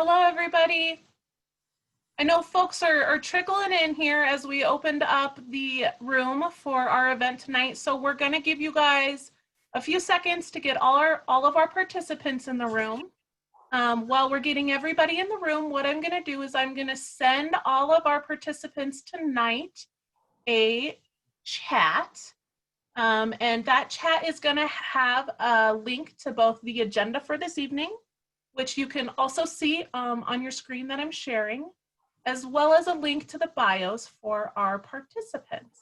Hello, everybody. I know folks are trickling in here as we opened up the room for our event tonight. So we're going to give you guys a few seconds to get all of our participants in the room. While we're getting everybody in the room, what I'm going to do is I'm going to send all of our participants tonight a chat. And that chat is going to have a link to both the agenda for this evening, which you can also see on your screen that I'm sharing, as well as a link to the bios for our participants.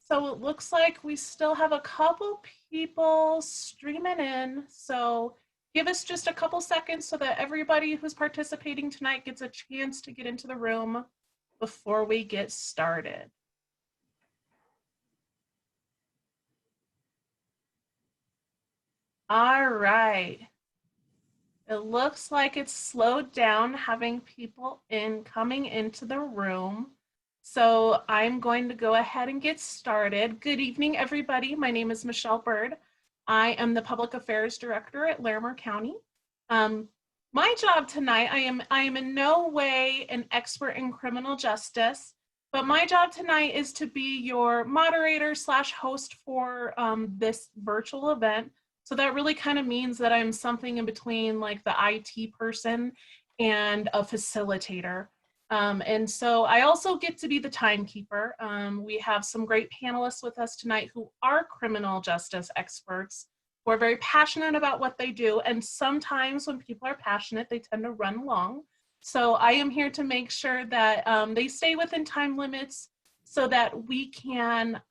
So it looks like we still have a couple people streaming in. So give us just a couple seconds so that everybody who's participating tonight gets a chance to get into the room before we get started. All right. It looks like it's slowed down having people coming into the room. So I'm going to go ahead and get started. Good evening, everybody. My name is Michelle Bird. I am the Public Affairs Director at Larimer County. My job tonight, I am in no way an expert in criminal justice, but my job tonight is to be your moderator / host for this virtual event. So that really kind of means that I'm something in between like the IT person and a facilitator. And so I also get to be the timekeeper. We have some great panelists with us tonight who are criminal justice experts who are very passionate about what they do. And sometimes when people are passionate, they tend to run long. So I am here to make sure that they stay within time limits so that we can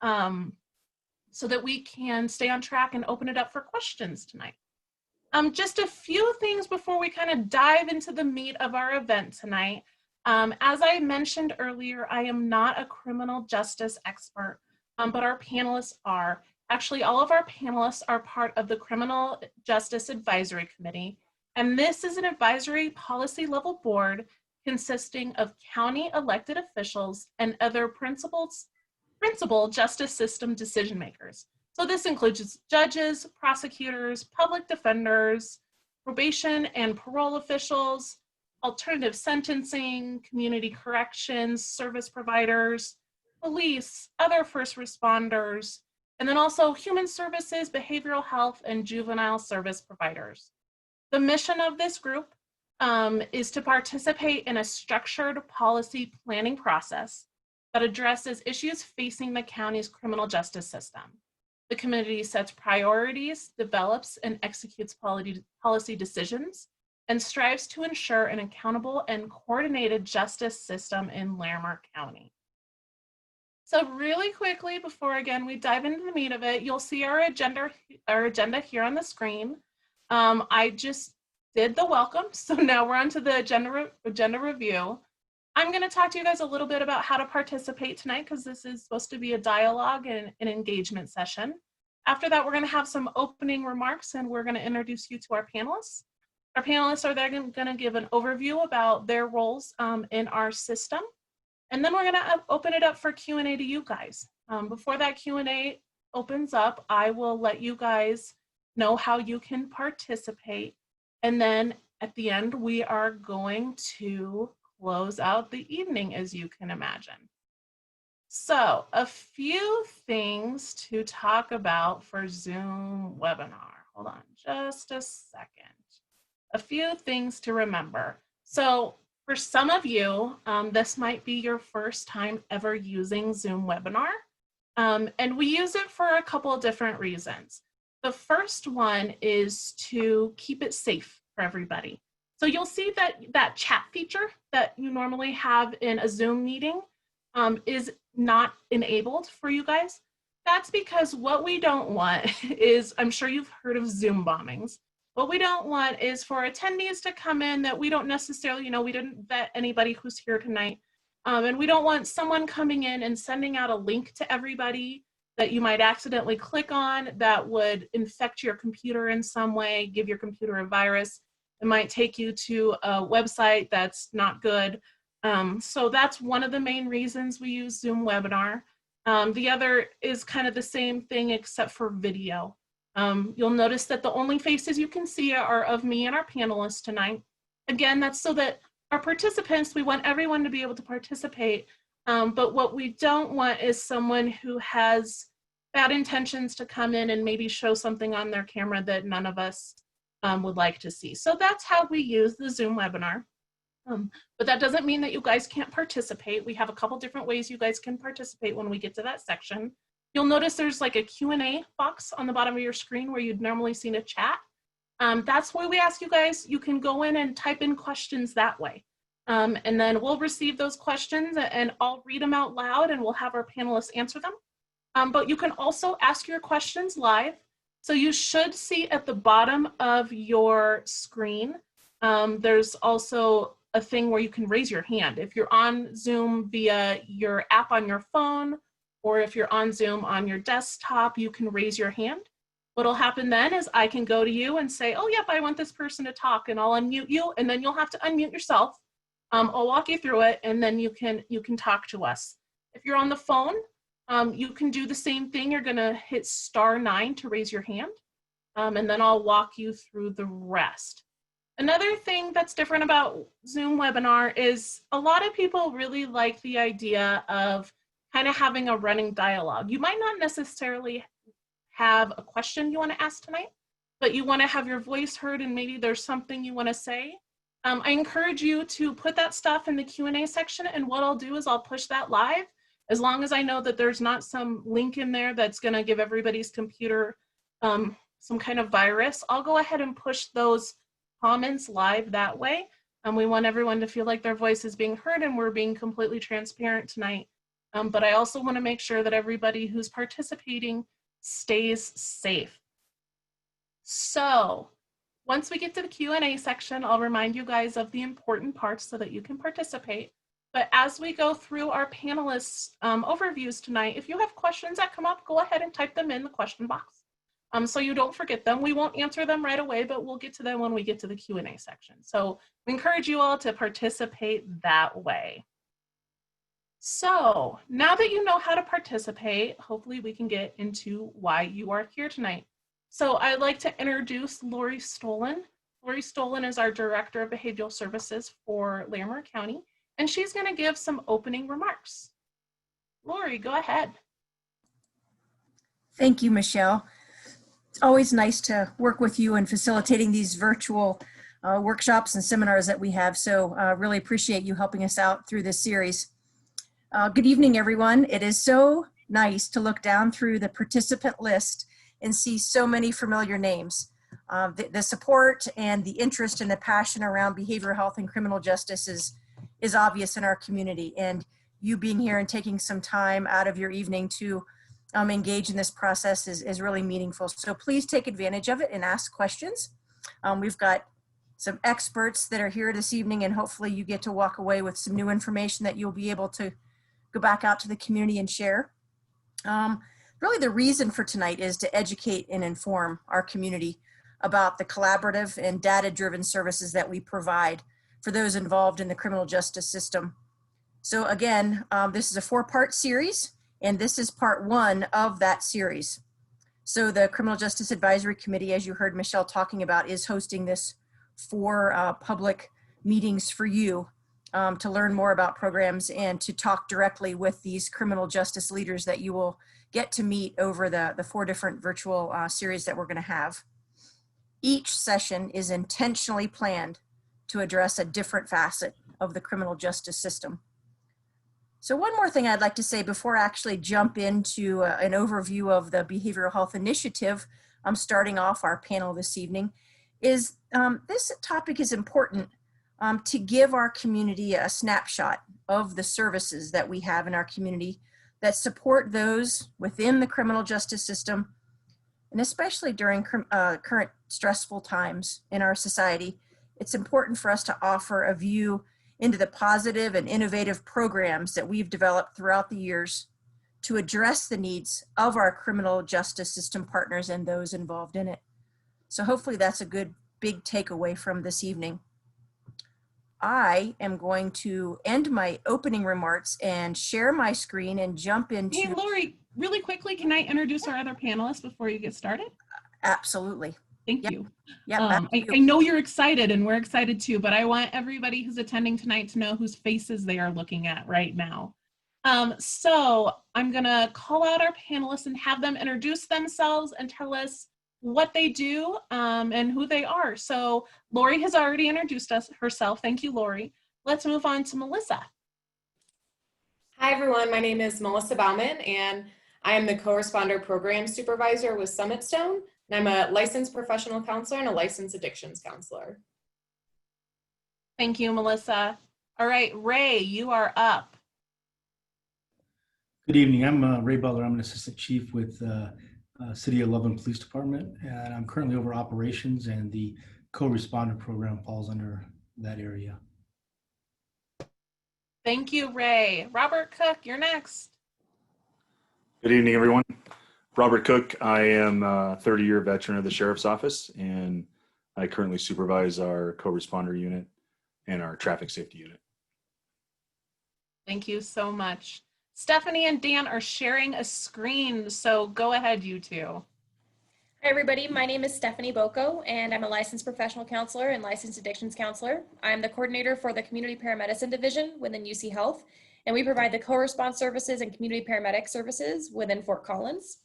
stay on track and open it up for questions tonight. Just a few things before we kind of dive into the meat of our event tonight. As I mentioned earlier, I am not a criminal justice expert, but our panelists are. Actually, all of our panelists are part of the Criminal Justice Advisory Committee, and this is an advisory policy level board consisting of county elected officials and other principal justice system decision makers. So this includes judges, prosecutors, public defenders, probation and parole officials, alternative sentencing, community corrections, service providers, police, other first responders, and then also human services, behavioral health, and juvenile service providers. The mission of this group is to participate in a structured policy planning process that addresses issues facing the county's criminal justice system. The committee sets priorities, develops and executes policy decisions, and strives to ensure an accountable and coordinated justice system in Larimer County. So really quickly, before again we dive into the meat of it, you'll see our agenda here on the screen. I just did the welcome, so now we're on to the agenda review. I'm going to talk to you guys a little bit about how to participate tonight because this is supposed to be a dialogue and an engagement session. After that, we're going to have some opening remarks and we're going to introduce you to our panelists. Our panelists are then going to give an overview about their roles in our system. And then we're going to open it up for Q&A to you guys. Before that Q&A opens up, I will let you guys know how you can participate. And then at the end, we are going to close out the evening, as you can imagine. So a few things to talk about for Zoom webinar. Hold on just a second. A few things to remember. So for some of you, this might be your first time ever using Zoom webinar. And we use it for a couple of different reasons. The first one is to keep it safe for everybody. So you'll see that chat feature that you normally have in a Zoom meeting is not enabled for you guys. That's because what we don't want is, I'm sure you've heard of Zoom bombings. What we don't want is for attendees to come in that we don't necessarily, we didn't vet anybody who's here tonight. And we don't want someone coming in and sending out a link to everybody that you might accidentally click on that would infect your computer in some way, give your computer a virus. It might take you to a website that's not good. So that's one of the main reasons we use Zoom webinar. The other is kind of the same thing except for video. You'll notice that the only faces you can see are of me and our panelists tonight. Again, that's so that our participants, we want everyone to be able to participate, but what we don't want is someone who has bad intentions to come in and maybe show something on their camera that none of us would like to see. So that's how we use the Zoom webinar. But that doesn't mean that you guys can't participate. We have a couple different ways you guys can participate when we get to that section. You'll notice there's like a Q&A box on the bottom of your screen where you'd normally see a chat. That's where we ask you guys, you can go in and type in questions that way. And then we'll receive those questions and I'll read them out loud and we'll have our panelists answer them. But you can also ask your questions live. So you should see at the bottom of your screen, there's also a thing where you can raise your hand. If you're on Zoom via your app on your phone, or if you're on Zoom on your desktop, you can raise your hand. What'll happen then is I can go to you and say, oh, yep, I want this person to talk, and I'll unmute you, and then you'll have to unmute yourself. I'll walk you through it, and then you can talk to us. If you're on the phone, you can do the same thing. You're gonna hit *9 to raise your hand, and then I'll walk you through the rest. Another thing that's different about Zoom webinar is a lot of people really like the idea of kind of having a running dialogue. You might not necessarily have a question you want to ask tonight, but you want to have your voice heard and maybe there's something you want to say. I encourage you to put that stuff in the Q&A section, and what I'll do is I'll push that live as long as I know that there's not some link in there that's going to give everybody's computer some kind of virus. I'll go ahead and push those comments live that way. We want everyone to feel like their voice is being heard and we're being completely transparent tonight. But I also want to make sure that everybody who's participating stays safe. So once we get to the Q&A section, I'll remind you guys of the important parts so that you can participate. But as we go through our panelists' overviews tonight, if you have questions that come up, go ahead and type them in the question box. So you don't forget them. We won't answer them right away, but we'll get to them when we get to the Q&A section. So we encourage you all to participate that way. So now that you know how to participate, hopefully we can get into why you are here tonight. So I'd like to introduce Lori Stolen. Lori Stolen is our Director of Behavioral Services for Larimer County, and she's going to give some opening remarks. Lori, go ahead. Thank you, Michelle. It's always nice to work with you in facilitating these virtual workshops and seminars that we have. So really appreciate you helping us out through this series. Good evening, everyone. It is so nice to look down through the participant list and see so many familiar names. The support and the interest and the passion around behavioral health and criminal justice is obvious in our community. And you being here and taking some time out of your evening to engage in this process is really meaningful. So please take advantage of it and ask questions. We've got some experts that are here this evening, and hopefully you get to walk away with some new information that you'll be able to go back out to the community and share. Really the reason for tonight is to educate and inform our community about the collaborative and data-driven services that we provide for those involved in the criminal justice system. So again, this is a 4-part series, and this is part 1 of that series. So the Criminal Justice Advisory Committee, as you heard Michelle talking about, is hosting this for public meetings for you to learn more about programs and to talk directly with these criminal justice leaders that you will get to meet over the 4 different virtual series that we're going to have. Each session is intentionally planned to address a different facet of the criminal justice system. So one more thing I'd like to say before I actually jump into an overview of the Behavioral Health Initiative, I'm starting off our panel this evening, is this topic is important to give our community a snapshot of the services that we have in our community that support those within the criminal justice system, and especially during current stressful times in our society. It's important for us to offer a view into the positive and innovative programs that we've developed throughout the years to address the needs of our criminal justice system partners and those involved in it. So hopefully that's a good big takeaway from this evening. I am going to end my opening remarks and share my screen and jump into— Hey, Lori, really quickly, can I introduce our other panelists before you get started? Absolutely. Thank Yep. you. Yeah, back to I you. know you're excited and we're excited too, but I want everybody who's attending tonight to know whose faces they are looking at right now. So I'm gonna call out our panelists and have them introduce themselves and tell us what they do and who they are. So Lori has already introduced herself. Thank you, Lori. Let's move on to Melissa. Hi, everyone. My name is Melissa Bauman, and I am the Co-Responder Program Supervisor with Summit Stone, and I'm a licensed professional counselor and a licensed addictions counselor. Thank you, Melissa. All right, Ray, you are up. Good evening. I'm Ray Butler. I'm an assistant chief with City of Loveland Police Department, and I'm currently over operations, and the co-responder program falls under that area. Thank you, Ray. Robert Cook, you're next. Good evening, everyone. Robert Cook. I am a 30-year veteran of the Sheriff's Office, and I currently supervise our co-responder unit and our traffic safety unit. Thank you so much. Stephanie and Dan are sharing a screen, so go ahead, you two. Hi, everybody. My name is Stephanie Boko, and I'm a licensed professional counselor and licensed addictions counselor. I'm the coordinator for the Community Paramedicine Division within UC Health, and we provide the co-response services and community paramedic services within Fort Collins.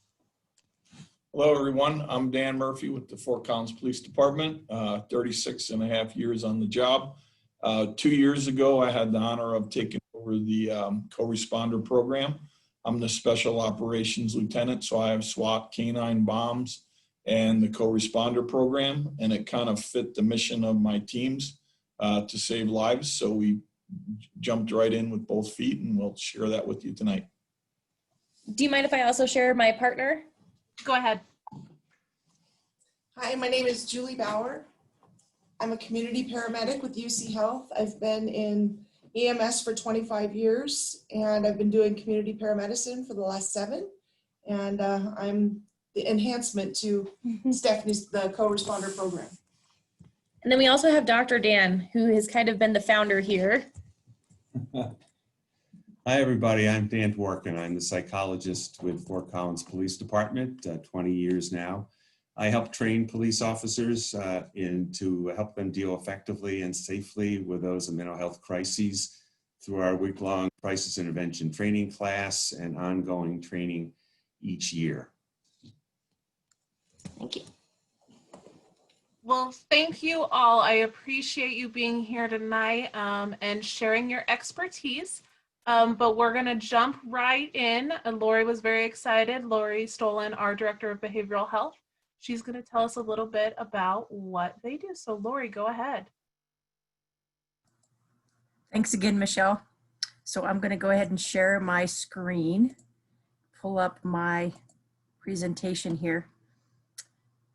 Hello, everyone. I'm Dan Murphy with the Fort Collins Police Department, 36 and a half years on the job. 2 years ago, I had the honor of taking over the co-responder program. I'm the special operations lieutenant, so I have SWAT, canine bombs, and the co-responder program, and it kind of fit the mission of my teams to save lives. So we jumped right in with both feet, and we'll share that with you tonight. Do you mind if I also share my partner? Go ahead. Hi, my name is Julie Bauer. I'm a community paramedic with UC Health. I've been in EMS for 25 years, and I've been doing community paramedicine for the last 7. And I'm the enhancement to Stephanie's, the co-responder program. And then we also have Dr. Dan, who has kind of been the founder here. Hi, everybody. I'm Dan Dworkin. I'm the psychologist with Fort Collins Police Department, 20 years now. I help train police officers to help them deal effectively and safely with those in mental health crises through our week-long crisis intervention training class and ongoing training each year. Thank you. Well, thank you all. I appreciate you being here tonight and sharing your expertise. But we're going to jump right in. And Lori was very excited. Lori Stolen, our Director of Behavioral Health. She's going to tell us a little bit about what they do. So Lori, go ahead. Thanks again, Michelle. So I'm going to go ahead and share my screen, pull up my presentation here.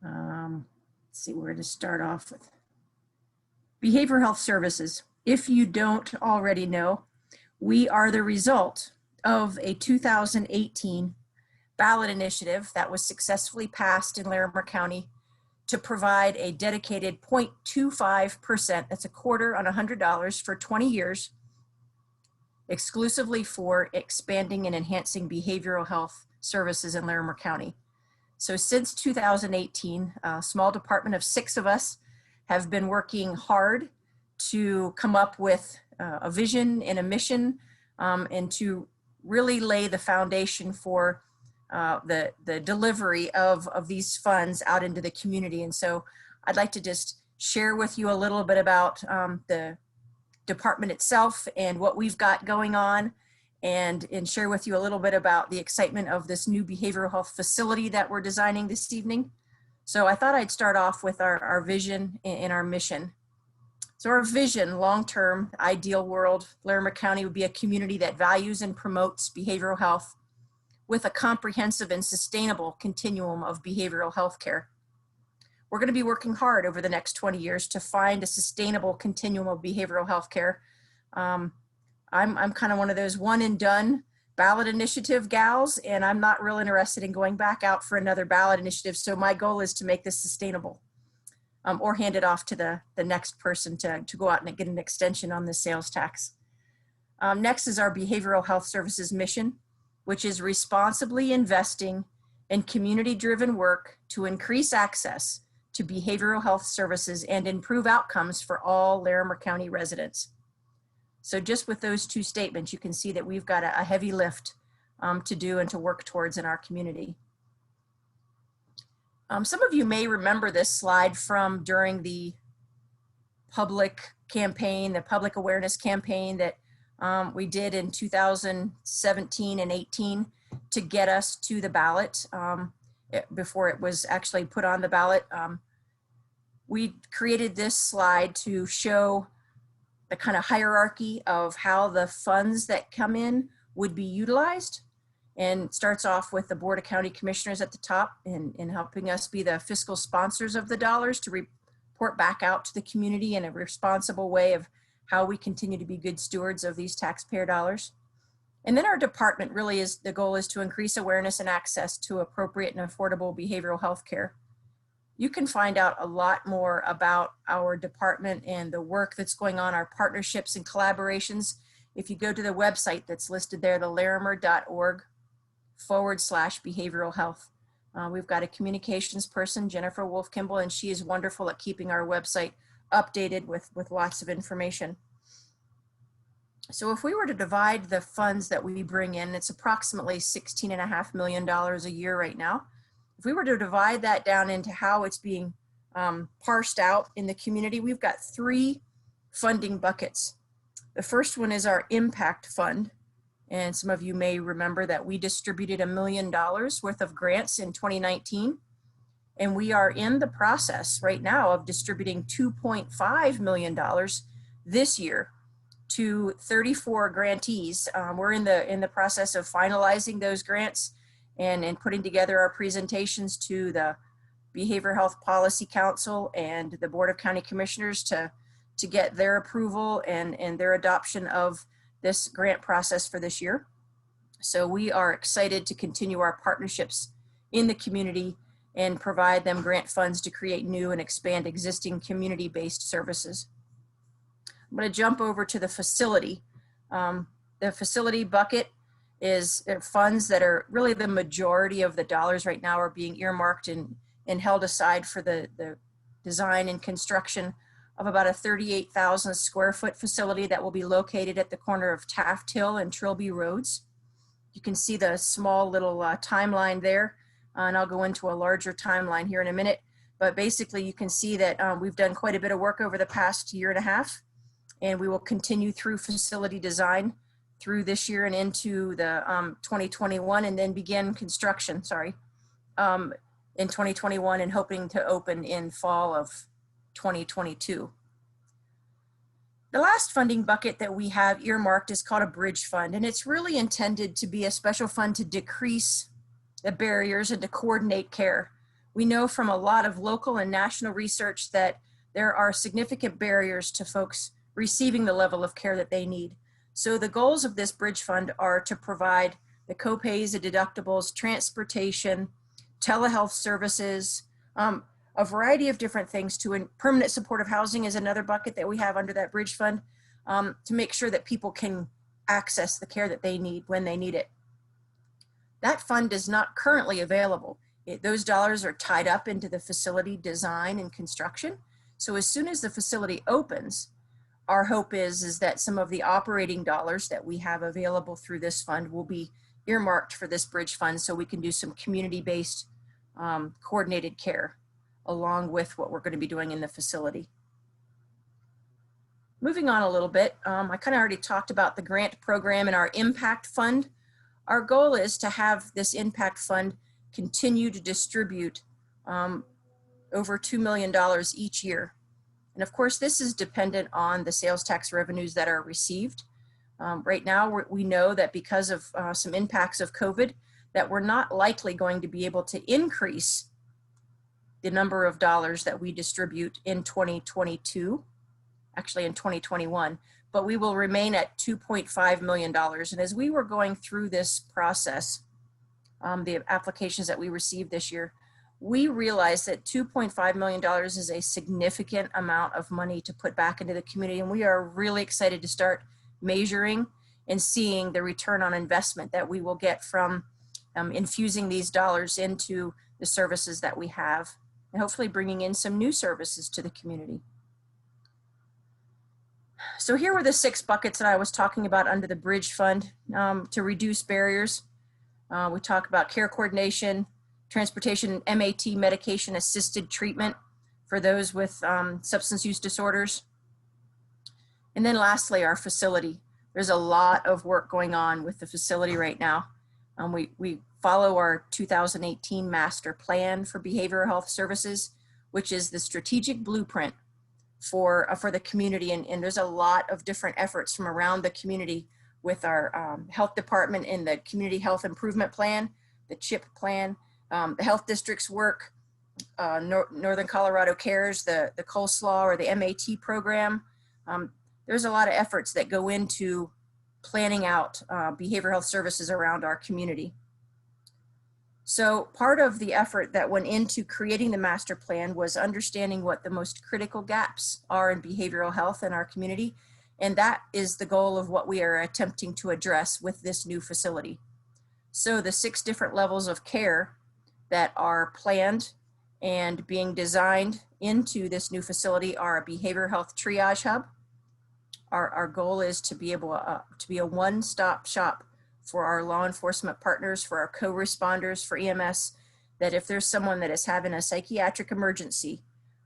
Let's see where to start off with. Behavioral health services. If you don't already know, we are the result of a 2018 ballot initiative that was successfully passed in Larimer County to provide a dedicated 0.25%, that's a quarter on $100 for 20 years, exclusively for expanding and enhancing behavioral health services in Larimer County. So since 2018, a small department of 6 of us have been working hard to come up with a vision and a mission and to really lay the foundation for the delivery of these funds out into the community. And so I'd like to just share with you a little bit about the department itself and what we've got going on, and share with you a little bit about the excitement of this new behavioral health facility that we're designing this evening. So I thought I'd start off with our vision and our mission. So our vision, long-term, ideal world, Larimer County would be a community that values and promotes behavioral health with a comprehensive and sustainable continuum of behavioral health care. We're going to be working hard over the next 20 years to find a sustainable continuum of behavioral health care. I'm kind of one of those one and done ballot initiative gals, and I'm not real interested in going back out for another ballot initiative. So my goal is to make this sustainable, or hand it off to the next person to go out and get an extension on the sales tax. Next is our behavioral health services mission, which is responsibly investing in community-driven work to increase access to behavioral health services and improve outcomes for all Larimer County residents. So just with those two statements, you can see that we've got a heavy lift to do and to work towards in our community. Some of you may remember this slide from during the public campaign, the public awareness campaign that we did in 2017 and 18 to get us to the ballot before it was actually put on the ballot. We created this slide to show the kind of hierarchy of how the funds that come in would be utilized. And it starts off with the Board of County Commissioners at the top in helping us be the fiscal sponsors of the dollars to report back out to the community in a responsible way of how we continue to be good stewards of these taxpayer dollars. And then our department really is, the goal is to increase awareness and access to appropriate and affordable behavioral health care. You can find out a lot more about our department and the work that's going on, our partnerships and collaborations, if you go to the website that's listed there, the larimer.org/behavioral health. We've got a communications person, Jennifer Wolf Kimball, and she is wonderful at keeping our website updated with lots of information. So if we were to divide the funds that we bring in, it's approximately $16.5 million a year right now. If we were to divide that down into how it's being parsed out in the community, we've got 3 funding buckets. The first one is our impact fund. And some of you may remember that we distributed $1 million worth of grants in 2019. And we are in the process right now of distributing $2.5 million this year to 34 grantees. We're in the process of finalizing those grants and putting together our presentations to the Behavioral Health Policy Council and the Board of County Commissioners to get their approval and their adoption of this grant process for this year. So we are excited to continue our partnerships in the community and provide them grant funds to create new and expand existing community-based services. I'm going to jump over to the facility. The facility bucket is funds that are really the majority of the dollars right now are being earmarked and held aside for the design and construction of about a 38,000 square foot facility that will be located at the corner of Taft Hill and Trilby Roads. You can see the small little timeline there, and I'll go into a larger timeline here in a minute. But basically you can see that we've done quite a bit of work over the past year and a half, and we will continue through facility design through this year and into the 2021, and then begin construction, in 2021 and hoping to open in fall of 2022. The last funding bucket that we have earmarked is called a bridge fund, and it's really intended to be a special fund to decrease the barriers and to coordinate care. We know from a lot of local and national research that there are significant barriers to folks receiving the level of care that they need. So the goals of this bridge fund are to provide the copays, the deductibles, transportation, telehealth services, a variety of different things permanent supportive housing is another bucket that we have under that bridge fund to make sure that people can access the care that they need when they need it. That fund is not currently available. Those dollars are tied up into the facility design and construction. So as soon as the facility opens, our hope is that some of the operating dollars that we have available through this fund will be earmarked for this bridge fund so we can do some community-based coordinated care along with what we're going to be doing in the facility. Moving on a little bit, I kind of already talked about the grant program and our impact fund. Our goal is to have this impact fund continue to distribute over $2 million each year. And of course, this is dependent on the sales tax revenues that are received. Right now, we know that because of some impacts of COVID, that we're not likely going to be able to increase the number of dollars that we distribute in 2022, actually in 2021, but we will remain at $2.5 million. And as we were going through this process, the applications that we received this year, we realized that $2.5 million is a significant amount of money to put back into the community. And we are really excited to start measuring and seeing the return on investment that we will get from infusing these dollars into the services that we have and hopefully bringing in some new services to the community. So here were the 6 buckets that I was talking about under the Bridge Fund to reduce barriers. We talk about care coordination, transportation, MAT, medication assisted treatment for those with substance use disorders. And then lastly, our facility. There's a lot of work going on with the facility right now. We follow our 2018 master plan for behavioral health services, which is the strategic blueprint for the community. And there's a lot of different efforts from around the community with our health department in the community health improvement plan, the CHIP plan, the health district's work, Northern Colorado Cares, the coleslaw or the MAT program. There's a lot of efforts that go into planning out behavioral health services around our community. So part of the effort that went into creating the master plan was understanding what the most critical gaps are in behavioral health in our community. And that is the goal of what we are attempting to address with this new facility. So the 6 different levels of care that are planned and being designed into this new facility are a behavioral health triage hub. Our goal is to be able to be a one-stop shop for our law enforcement partners, for our co-responders, for EMS, that if there's someone that is having a psychiatric emergency,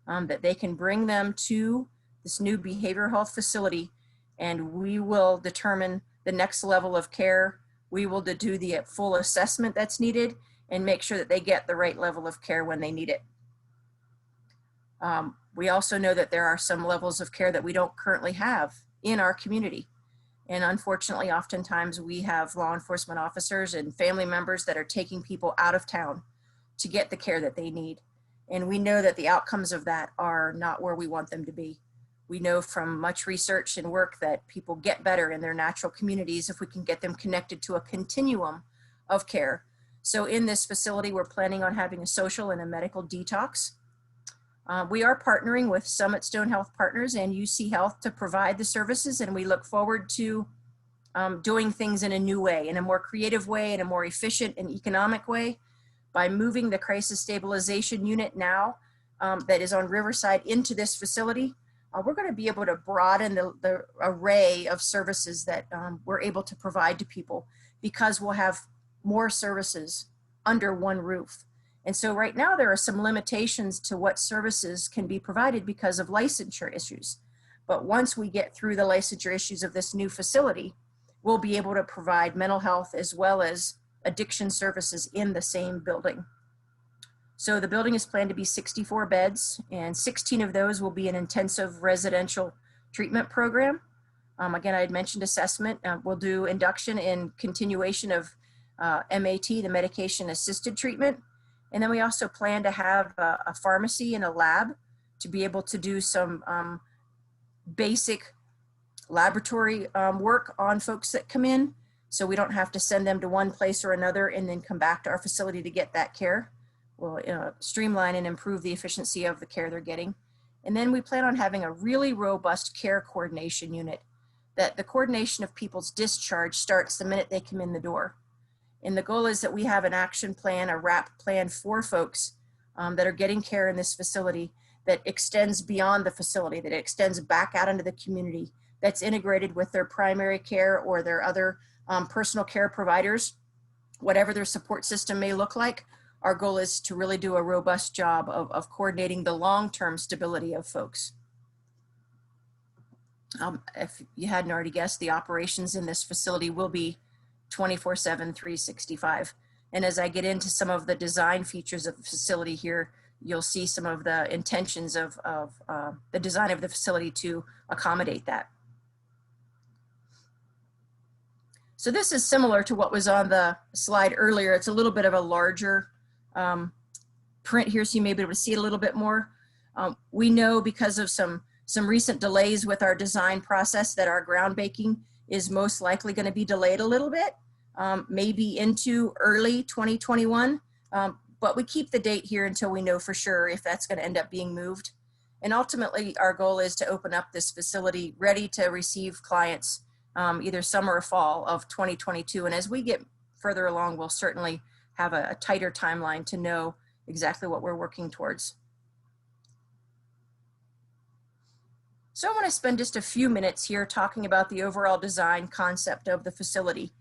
that they can bring them to this new behavioral health facility, and we will determine the next level of care. We will do the full assessment that's needed and make sure that they get the right level of care when they need it. We also know that there are some levels of care that we don't currently have in our community. And unfortunately, oftentimes we have law enforcement officers and family members that are taking people out of town to get the care that they need. And we know that the outcomes of that are not where we want them to be. We know from much research and work that people get better in their natural communities if we can get them connected to a continuum of care. So in this facility, we're planning on having a social and a medical detox. We are partnering with Summit Stone Health Partners and UC Health to provide the services, and we look forward to doing things in a new way, in a more creative way, in a more efficient and economic way, by moving the crisis stabilization unit now that is on Riverside into this facility. We're going to be able to broaden the array of services that we're able to provide to people, because we'll have more services under one roof. And so right now there are some limitations to what services can be provided because of licensure issues. But once we get through the licensure issues of this new facility, we'll be able to provide mental health as well as addiction services in the same building. So the building is planned to be 64 beds, and 16 of those will be an intensive residential treatment program. Again, I had mentioned assessment. We'll do induction and continuation of MAT, the medication assisted treatment. And then we also plan to have a pharmacy and a lab to be able to do some basic laboratory work on folks that come in, so we don't have to send them to one place or another and then come back to our facility to get that care. We'll streamline and improve the efficiency of the care they're getting. And then we plan on having a really robust care coordination unit, that the coordination of people's discharge starts the minute they come in the door. And the goal is that we have an action plan, a WRAP plan for folks that are getting care in this facility that extends beyond the facility, that extends back out into the community, that's integrated with their primary care or their other personal care providers, whatever their support system may look like. Our goal is to really do a robust job of coordinating the long-term stability of folks. If you hadn't already guessed, the operations in this facility will be 24/7, 365. And as I get into some of the design features of the facility here, you'll see some of the intentions of the design of the facility to accommodate that. So this is similar to what was on the slide earlier. It's a little bit of a larger print here, so you may be able to see it a little bit more. We know because of some recent delays with our design process that our groundbreaking is most likely going to be delayed a little bit, maybe into early 2021. But we keep the date here until we know for sure if that's going to end up being moved. And ultimately, our goal is to open up this facility ready to receive clients either summer or fall of 2022. And as we get further along, we'll certainly have a tighter timeline to know exactly what we're working towards. So I want to spend just a few minutes here talking about the overall design concept of the facility.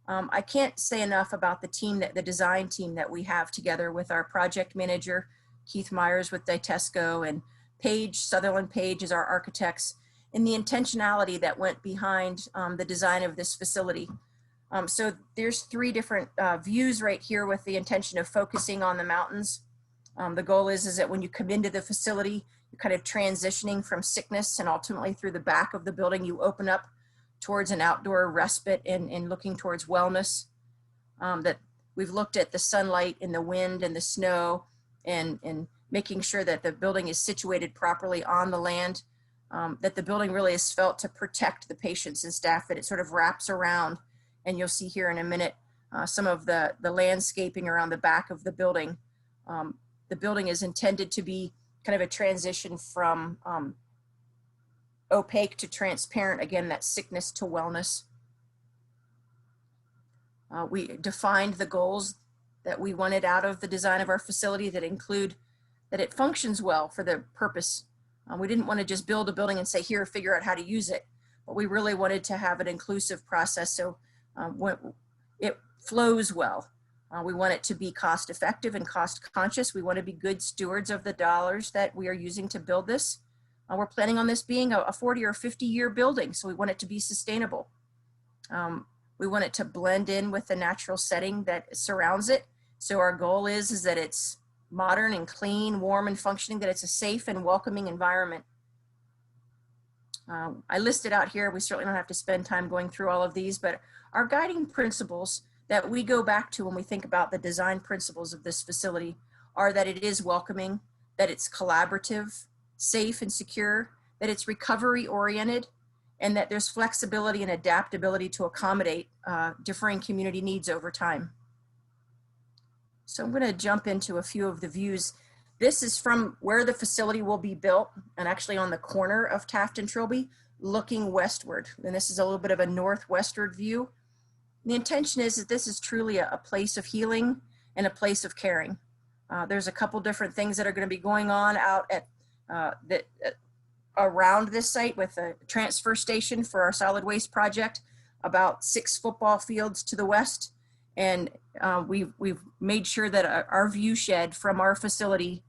I can't say enough about the design team that we have together with our project manager, Keith Myers with Ditesco, and Sutherland Page is our architects, and the intentionality that went behind the design of this facility. So there's three different views right here with the intention of focusing on the mountains. The goal is that when you come into the facility, you're kind of transitioning from sickness, and ultimately through the back of the building, you open up towards an outdoor respite and looking towards wellness. That we've looked at the sunlight and the wind and the snow and making sure that the building is situated properly on the land, that the building really is felt to protect the patients and staff, that it sort of wraps around. And you'll see here in a minute some of the landscaping around the back of the building. The building is intended to be kind of a transition from opaque to transparent, again, that sickness to wellness. We defined the goals that we wanted out of the design of our facility that include that it functions well for the purpose. We didn't want to just build a building and say, here, figure out how to use it, but we really wanted to have an inclusive process so when it flows well. We want it to be cost effective and cost conscious. We want to be good stewards of the dollars that we are using to build this. We're planning on this being a 40 or 50-year building, so we want it to be sustainable. We want it to blend in with the natural setting that surrounds it. So our goal is that it's modern and clean, warm and functioning, that it's a safe and welcoming environment. I listed out here, we certainly don't have to spend time going through all of these, but our guiding principles that we go back to when we think about the design principles of this facility are that it is welcoming, that it's collaborative, safe and secure, that it's recovery oriented, and that there's flexibility and adaptability to accommodate differing community needs over time. So I'm going to jump into a few of the views. This is from where the facility will be built, and actually on the corner of Taft and Trilby, looking westward. And this is a little bit of a northwestward view. The intention is that this is truly a place of healing and a place of caring. There's a couple different things that are going to be going on out at around this site with a transfer station for our solid waste project, about 6 football fields to the west. And we've made sure that our view shed from our facility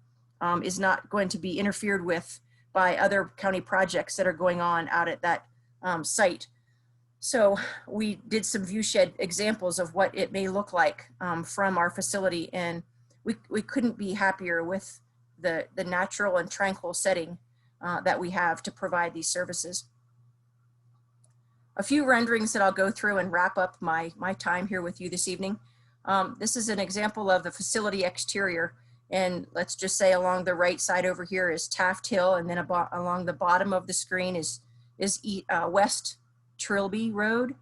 is not going to be interfered with by other county projects that are going on out at that site. So we did some view shed examples of what it may look like from our facility, and we couldn't be happier with the natural and tranquil setting that we have to provide these services. A few renderings that I'll go through and wrap up my time here with you this evening. This is an example of the facility exterior, and let's just say along the right side over here is Taft Hill, and then along the bottom of the screen is West Trilby Road,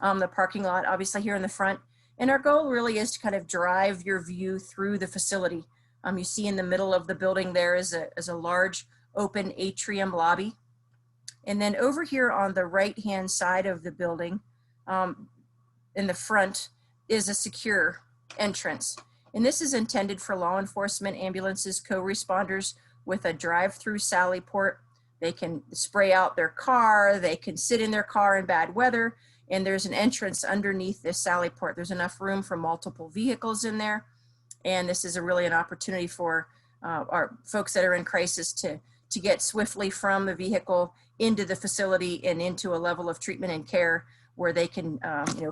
the parking lot obviously here in the front. And our goal really is to kind of drive your view through the facility. You see in the middle of the building there is a large open atrium lobby. And then over here on the right-hand side of the building, in the front, is a secure entrance. And this is intended for law enforcement, ambulances, co-responders with a drive-through sally port. They can spray out their car, they can sit in their car in bad weather, and there's an entrance underneath this sally port. There's enough room for multiple vehicles in there. And this is really an opportunity for our folks that are in crisis to get swiftly from the vehicle into the facility and into a level of treatment and care where they can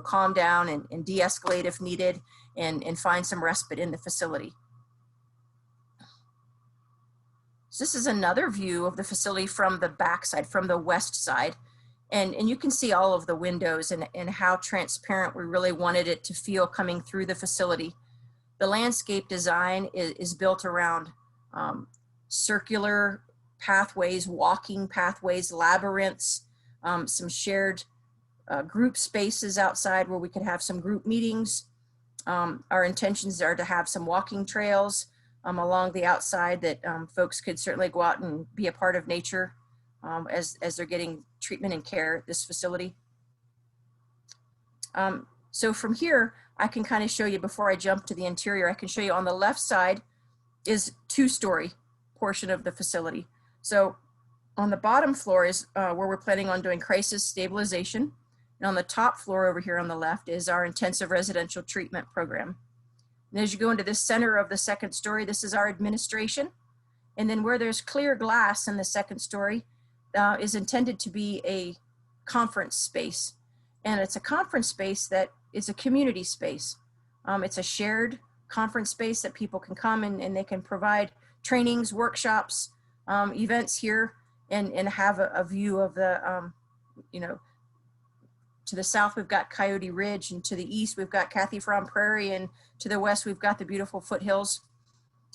calm down and de-escalate if needed and find some respite in the facility. So this is another view of the facility from the back side, from the west side. And you can see all of the windows and how transparent we really wanted it to feel coming through the facility. The landscape design is built around circular pathways, walking pathways, labyrinths, some shared group spaces outside where we could have some group meetings. Our intentions are to have some walking trails along the outside that folks could certainly go out and be a part of nature as they're getting treatment and care at this facility. So from here, I can kind of show you, before I jump to the interior, I can show you on the left side is 2-story portion of the facility. So On the bottom floor is where we're planning on doing crisis stabilization. And on the top floor over here on the left is our intensive residential treatment program. And as you go into the center of the second story, this is our administration. And then where there's clear glass in the second story is intended to be a conference space. And it's a conference space that is a community space. It's a shared conference space that people can come and they can provide trainings, workshops, events here and have a view of the, you know, to the south, we've got Coyote Ridge, and to the east, we've got Kathy Fromm Prairie, and to the west, we've got the beautiful foothills.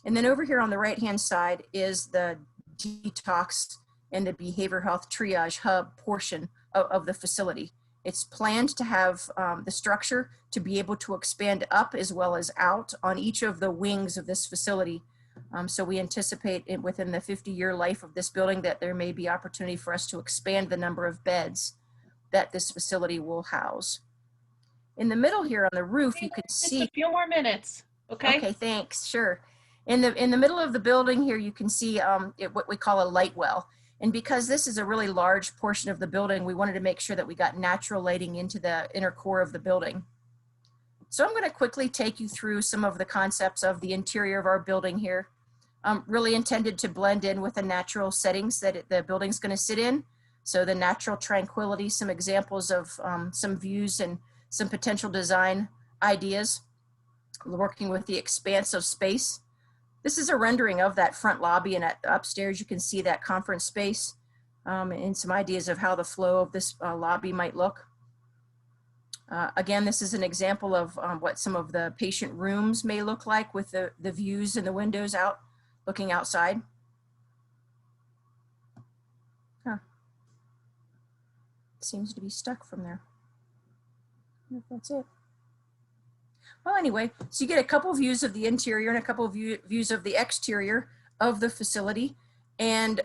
And then over here on the right-hand side is the detox and the behavioral health triage hub portion of the facility. It's planned to have the structure to be able to expand up as well as out on each of the wings of this facility. So we anticipate within the 50-year life of this building that there may be opportunity for us to expand the number of beds that this facility will house. In the middle here on the roof, you can see just a few more minutes. Okay. Okay, thanks. Sure. In the middle of the building here, you can see what we call a light well. And because this is a really large portion of the building, we wanted to make sure that we got natural lighting into the inner core of the building. So I'm going to quickly take you through some of the concepts of the interior of our building here. Really intended to blend in with the natural settings that the building's going to sit in. So the natural tranquility, some examples of some views and some potential design ideas, working with the expanse of space. This is a rendering of that front lobby, and upstairs you can see that conference space and some ideas of how the flow of this lobby might look. Again, this is an example of what some of the patient rooms may look like with the views and the windows out, looking outside. Seems to be stuck from there. I don't know if that's it. Well, anyway, so you get a couple views of the interior and a couple of views of the exterior of the facility. And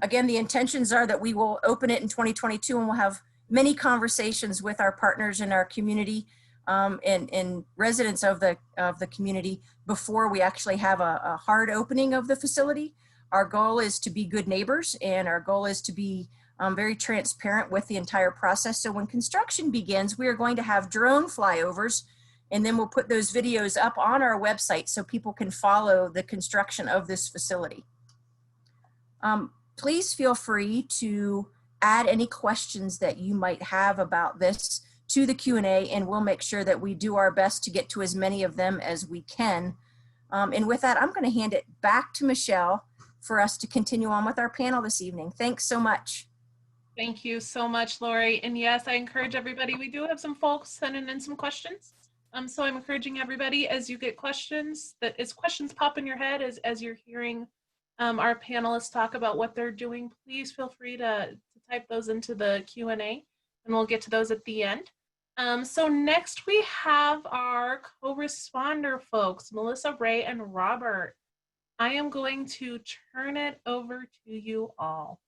again, the intentions are that we will open it in 2022 and we'll have many conversations with our partners in our community and residents of the community before we actually have a hard opening of the facility. Our goal is to be good neighbors, and our goal is to be very transparent with the entire process. So when construction begins, we are going to have drone flyovers, and then we'll put those videos up on our website so people can follow the construction of this facility. Please feel free to add any questions that you might have about this to the Q&A, and we'll make sure that we do our best to get to as many of them as we can. And with that, I'm going to hand it back to Michelle for us to continue on with our panel this evening. Thanks so much. Thank you so much, Lori. And yes, I encourage everybody, we do have some folks sending in some questions. So I'm encouraging everybody, as you get questions, that as questions pop in your head as you're hearing our panelists talk about what they're doing, please feel free to type those into the Q&A, and we'll get to those at the end. So next we have our co-responder folks, Melissa, Ray, and Robert. I am going to turn it over to you all.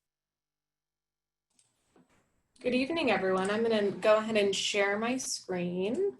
Good evening, everyone. I'm going to go ahead and share my screen.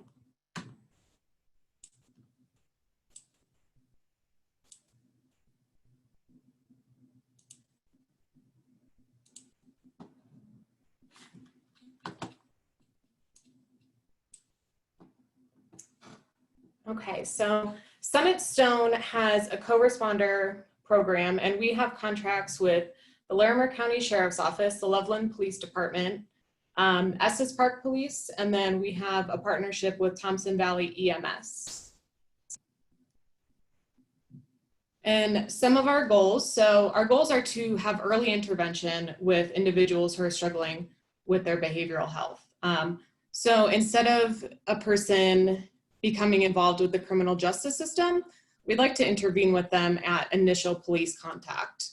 Okay, so Summit Stone has a co-responder program, and we have contracts with the Larimer County Sheriff's Office, the Loveland Police Department, Estes Park Police, and then we have a partnership with Thompson Valley EMS. And some of our goals, so our goals are to have early intervention with individuals who are struggling with their behavioral health. So instead of a person becoming involved with the criminal justice system, we'd like to intervene with them at initial police contact.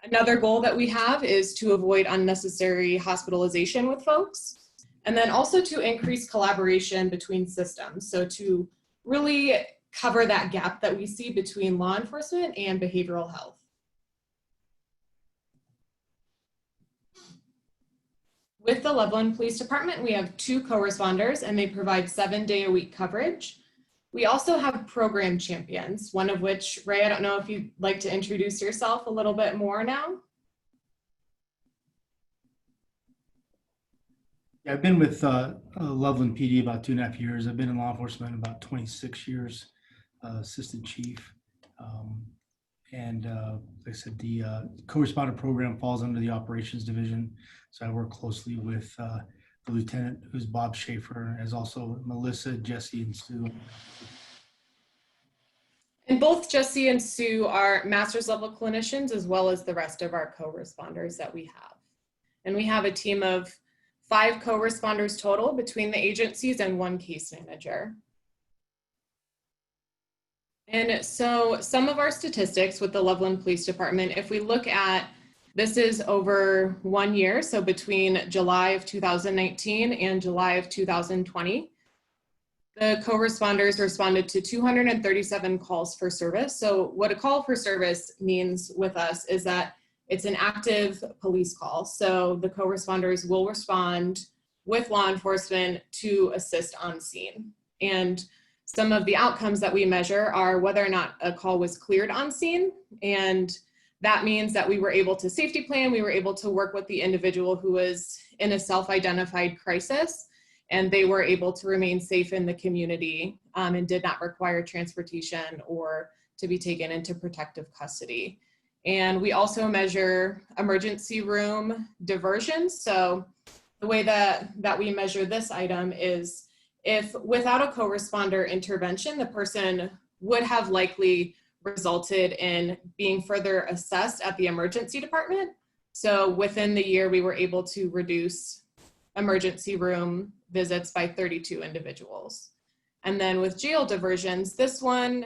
Another goal that we have is to avoid unnecessary hospitalization with folks, and then also to increase collaboration between systems. So to really cover that gap that we see between law enforcement and behavioral health. With the Loveland Police Department, we have 2 co-responders, and they provide 7-day-a-week coverage. We also have program champions, one of which, Ray, I don't know if you'd like to introduce yourself a little bit more now. I've been with Loveland PD about 2.5 years. I've been in law enforcement about 26 years, assistant chief. And like I said, the co-responder program falls under the operations division. So I work closely with the lieutenant, who's Bob Schaefer, as also Melissa, Jesse, and Sue. And both Jesse and Sue are master's level clinicians, as well as the rest of our co-responders that we have. And we have a team of 5 co-responders total between the agencies and 1 case manager. And so some of our statistics with the Loveland Police Department, if we look at, this is over 1 year, so between July of 2019 and July of 2020, the co-responders responded to 237 calls for service. So what a call for service means with us is that it's an active police call. So the co-responders will respond with law enforcement to assist on scene. And some of the outcomes that we measure are whether or not a call was cleared on scene. And that means that we were able to safety plan, we were able to work with the individual who was in a self-identified crisis, and they were able to remain safe in the community and did not require transportation or to be taken into protective custody. And we also measure emergency room diversions. So the way that we measure this item is if without a co-responder intervention, the person would have likely resulted in being further assessed at the emergency department. So within the year, we were able to reduce emergency room visits by 32 individuals. And then with jail diversions, this one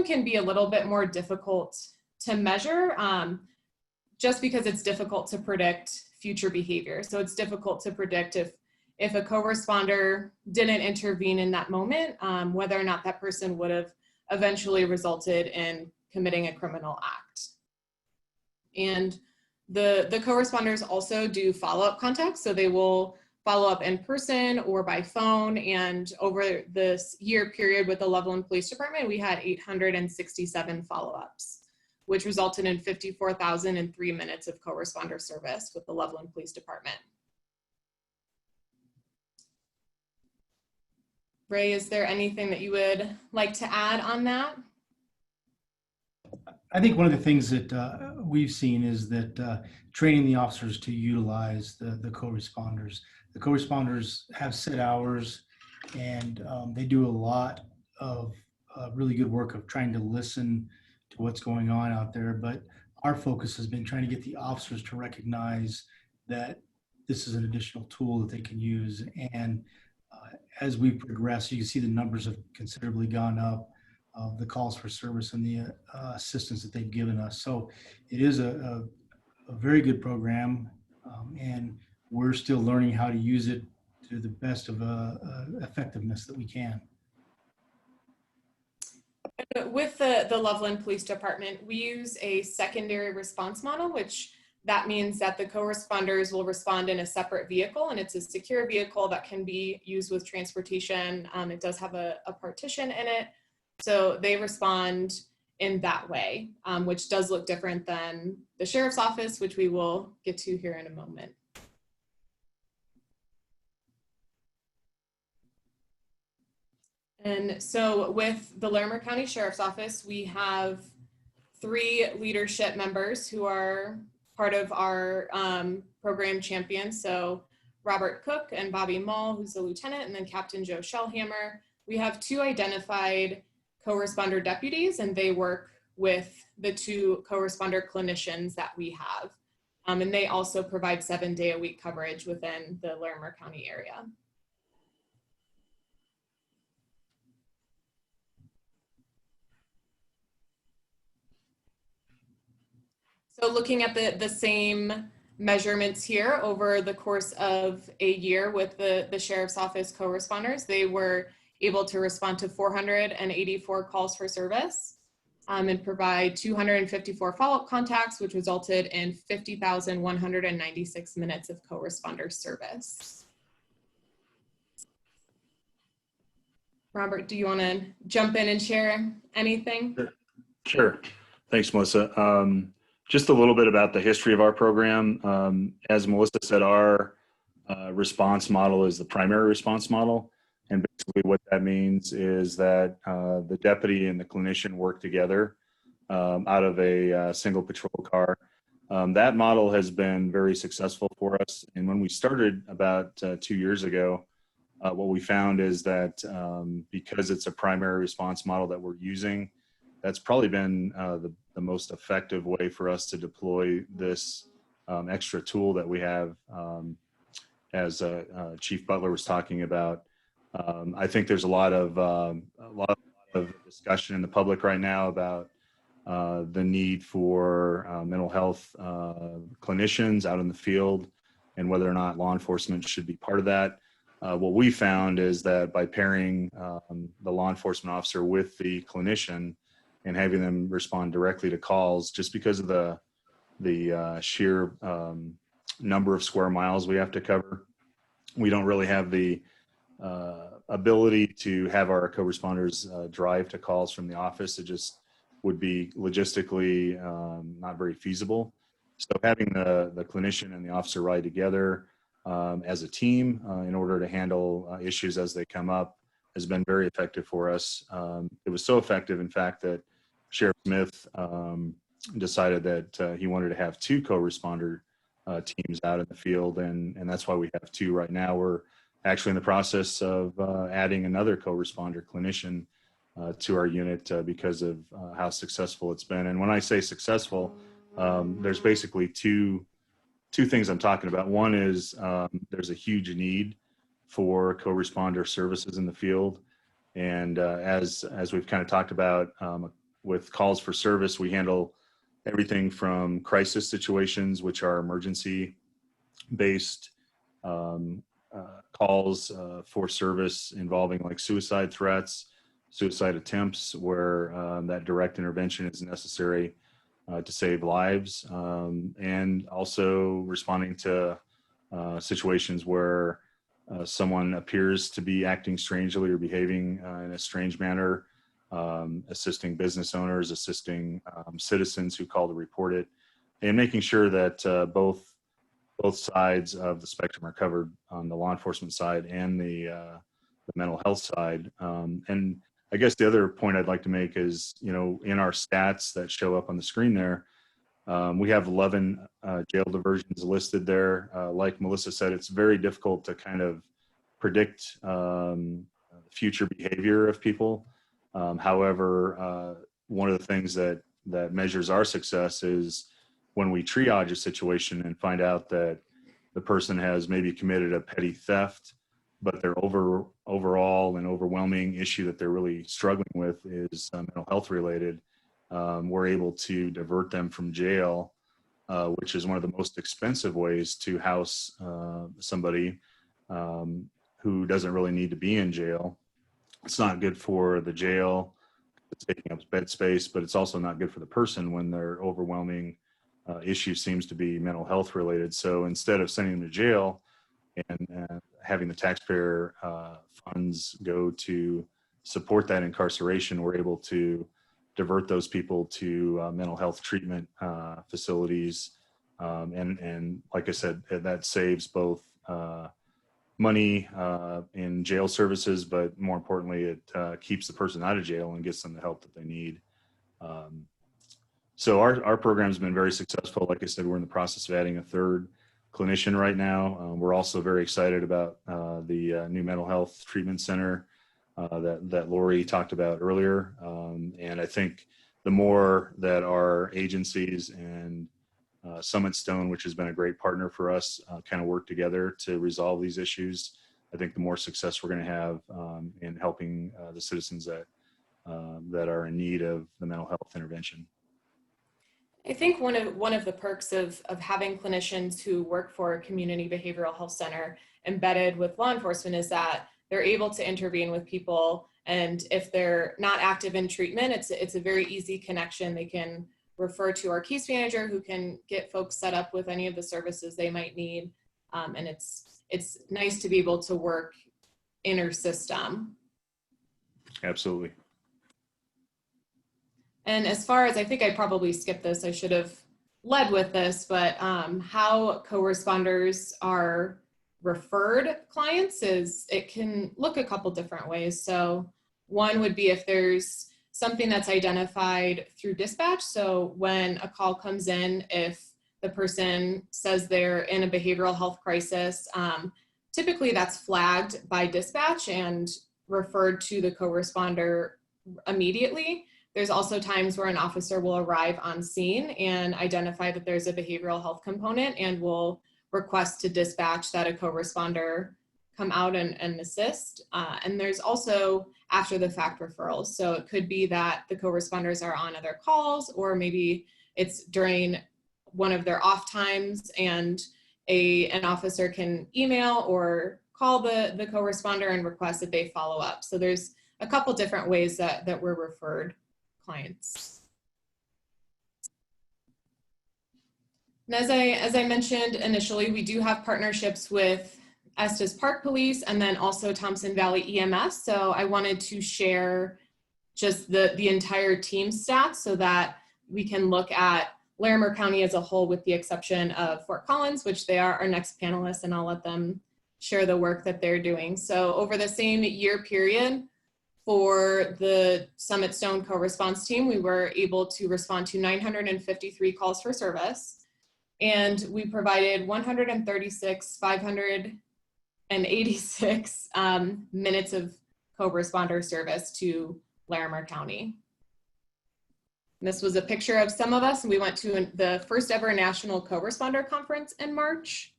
can be a little bit more difficult to measure just because it's difficult to predict future behavior. So it's difficult to predict if a co-responder didn't intervene in that moment, whether or not that person would have eventually resulted in committing a criminal act. And the co-responders also do follow-up contacts. So they will follow up in person or by phone. And over this year period with the Loveland Police Department, we had 867 follow-ups, which resulted in 54,003 minutes of co-responder service with the Loveland Police Department. Ray, is there anything that you would like to add on that? I think one of the things that we've seen is that training the officers to utilize the co-responders. The co-responders have set hours, and they do a lot of really good work of trying to listen to what's going on out there. But our focus has been trying to get the officers to recognize that this is an additional tool that they can use. And as we progress, you can see the numbers have considerably gone up of the calls for service and the assistance that they've given us. So it is a very good program, and we're still learning how to use it to the best of effectiveness that we can. With the Loveland Police Department, we use a secondary response model, which that means that the co-responders will respond in a separate vehicle, and it's a secure vehicle that can be used with transportation. It does have a partition in it. So they respond in that way, which does look different than the sheriff's office, which we will get to here in a moment. And so with the Larimer County Sheriff's Office, we have 3 leadership members who are part of our program champions. So Robert Cook and Bobby Mull, who's a lieutenant, and then Captain Joe Shellhammer. We have 2 identified co-responder deputies, and they work with the 2 co-responder clinicians that we have. And they also provide 7-day-a-week coverage within the Larimer County area. So looking at the same measurements here over the course of a year with the Sheriff's Office co-responders, they were able to respond to 484 calls for service and provide 254 follow-up contacts, which resulted in 50,196 minutes of co-responder service. Robert, do you want to jump in and share anything? Sure. Thanks, Melissa. Just a little bit about the history of our program. As Melissa said, our response model is the primary response model. And basically what that means is that the deputy and the clinician work together out of a single patrol car. That model has been very successful for us. And when we started about 2 years ago, what we found is that because it's a primary response model that we're using, that's probably been the most effective way for us to deploy this extra tool that we have, as Chief Butler was talking about. I think there's a lot of discussion in the public right now about the need for mental health clinicians out in the field and whether or not law enforcement should be part of that. What we found is that by pairing the law enforcement officer with the clinician and having them respond directly to calls, just because of the sheer number of square miles we have to cover, we don't really have the ability to have our co-responders drive to calls from the office. It just would be logistically not very feasible. So having the clinician and the officer ride together as a team in order to handle issues as they come up has been very effective for us. It was so effective, in fact, that Sheriff Smith decided that he wanted to have 2 co-responder teams out in the field, and that's why we have 2 right now. We're actually in the process of adding another co-responder clinician to our unit because of how successful it's been. And when I say successful, there's basically two things I'm talking about. One is there's a huge need for co-responder services in the field. And as we've kind of talked about with calls for service, we handle everything from crisis situations, which are emergency based calls for service involving like suicide threats, suicide attempts, where that direct intervention is necessary to save lives, and also responding to situations where someone appears to be acting strangely or behaving in a strange manner, assisting business owners, assisting citizens who call to report it, and making sure that both sides of the spectrum are covered on the law enforcement side and the mental health side. And I guess the other point I'd like to make is, in our stats that show up on the screen there, we have 11 jail diversions listed there. Like Melissa said, it's very difficult to kind of predict future behavior of people. However, one of the things that measures our success is when we triage a situation and find out that the person has maybe committed a petty theft, but their overall and overwhelming issue that they're really struggling with is mental health related. We're able to divert them from jail, which is one of the most expensive ways to house somebody who doesn't really need to be in jail. It's not good for the jail, it's taking up bed space, but it's also not good for the person when their overwhelming issue seems to be mental health related. So instead of sending them to jail and having the taxpayer funds go to support that incarceration, we're able to divert those people to mental health treatment facilities. And like I said, that saves both money in jail services, but more importantly, it keeps the person out of jail and gets them the help that they need. So our program's been very successful. Like I said, we're in the process of adding a 3rd clinician right now. We're also very excited about the new mental health treatment center that Lori talked about earlier. And I think the more that our agencies and Summit Stone, which has been a great partner for us, kind of work together to resolve these issues, I think the more success we're going to have in helping the citizens that are in need of the mental health intervention. I think one of the perks of having clinicians who work for a community behavioral health center embedded with law enforcement is that they're able to intervene with people. And if they're not active in treatment, it's a very easy connection. They can refer to our case manager who can get folks set up with any of the services they might need. And it's nice to be able to work inter-system. Absolutely. And as far as, I think I probably skipped this, I should have led with this, but how co-responders are referred clients is it can look a couple different ways. So one would be if there's something that's identified through dispatch. So when a call comes in, if the person says they're in a behavioral health crisis, typically that's flagged by dispatch and referred to the co-responder immediately. There's also times where an officer will arrive on scene and identify that there's a behavioral health component and will request to dispatch that a co-responder come out and assist. And there's also after the fact referrals. So it could be that the co-responders are on other calls, or maybe it's during one of their off times and an officer can email or call the co-responder and request that they follow up. So there's a couple different ways that we're referred clients. And as I mentioned initially, we do have partnerships with Estes Park Police and then also Thompson Valley EMS. So I wanted to share just the entire team stats so that we can look at Larimer County as a whole, with the exception of Fort Collins, which they are our next panelists, and I'll let them share the work that they're doing. So over the same year period for the Summit Stone co-response team, we were able to respond to 953 calls for service, and we provided 586 minutes of co-responder service to Larimer County. This was a picture of some of us, and we went to the first ever National Co-Responder Conference in March.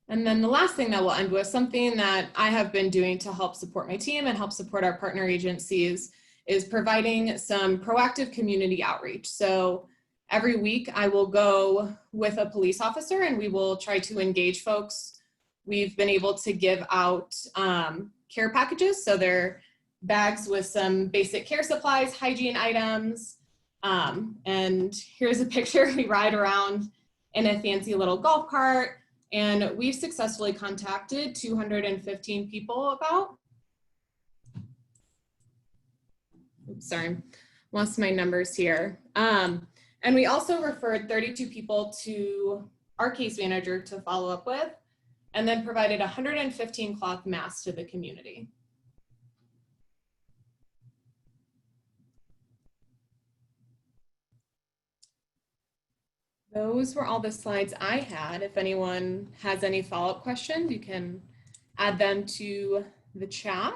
And then the last thing that we'll end with, something that I have been doing to help support my team and help support our partner agencies, is providing some proactive community outreach. So every week I will go with a police officer and we will try to engage folks. We've been able to give out care packages. So they're bags with some basic care supplies, hygiene items. And here's a picture. We ride around in a fancy little golf cart, and we've successfully contacted 215 people about. Oops, sorry, lost my numbers here. And we also referred 32 people to our case manager to follow up with, and then provided 115 cloth masks to the community. Those were all the slides I had. If anyone has any follow-up questions, you can add them to the chat.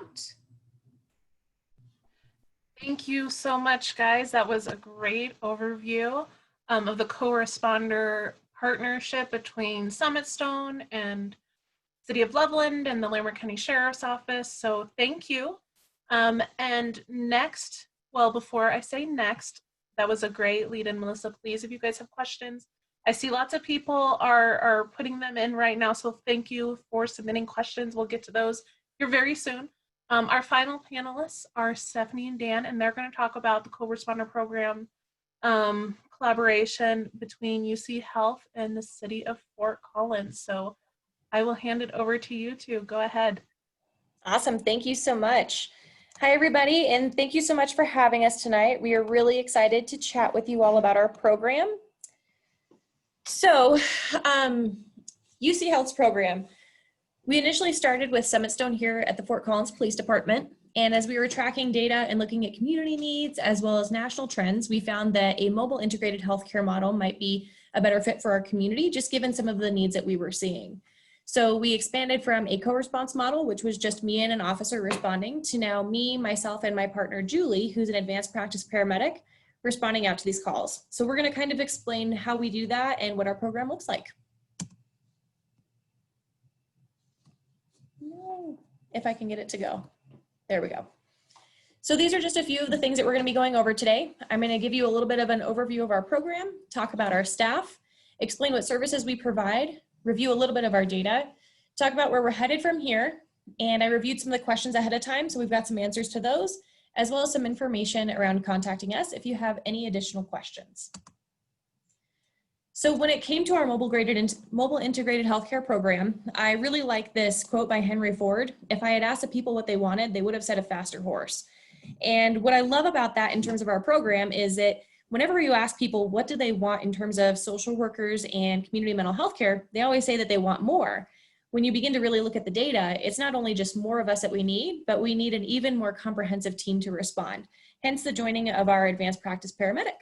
Thank you so much, guys. That was a great overview of the co-responder partnership between Summit Stone and City of Loveland and the Larimer County Sheriff's Office. So thank you. And next, well, before I say next, that was a great lead in, Melissa. Please, if you guys have questions, I see lots of people are putting them in right now. So thank you for submitting questions. We'll get to those here very soon. Our final panelists are Stephanie and Dan, and they're going to talk about the co-responder program collaboration between UC Health and the City of Fort Collins. So I will hand it over to you two. Go ahead. Awesome. Thank you so much. Hi, everybody, and thank you so much for having us tonight. We are really excited to chat with you all about our program. So, UC Health's program, we initially started with Summit Stone here at the Fort Collins Police Department, and as we were tracking data and looking at community needs as well as national trends, we found that a mobile integrated healthcare model might be a better fit for our community, just given some of the needs that we were seeing. So we expanded from a co-response model, which was just me and an officer responding, to now me, myself, and my partner, Julie, who's an advanced practice paramedic, responding out to these calls. So we're going to kind of explain how we do that and what our program looks like. If I can get it to go. There we go. So these are just a few of the things that we're going to be going over today. I'm going to give you a little bit of an overview of our program, talk about our staff, explain what services we provide, review a little bit of our data, talk about where we're headed from here, and I reviewed some of the questions ahead of time, so we've got some answers to those, as well as some information around contacting us if you have any additional questions. So when it came to our mobile integrated healthcare program, I really like this quote by Henry Ford. If I had asked the people what they wanted, they would have said a faster horse. And what I love about that in terms of our program is that whenever you ask people what do they want in terms of social workers and community mental health care, they always say that they want more. When you begin to really look at the data, it's not only just more of us that we need, but we need an even more comprehensive team to respond. Hence the joining of our advanced practice paramedic.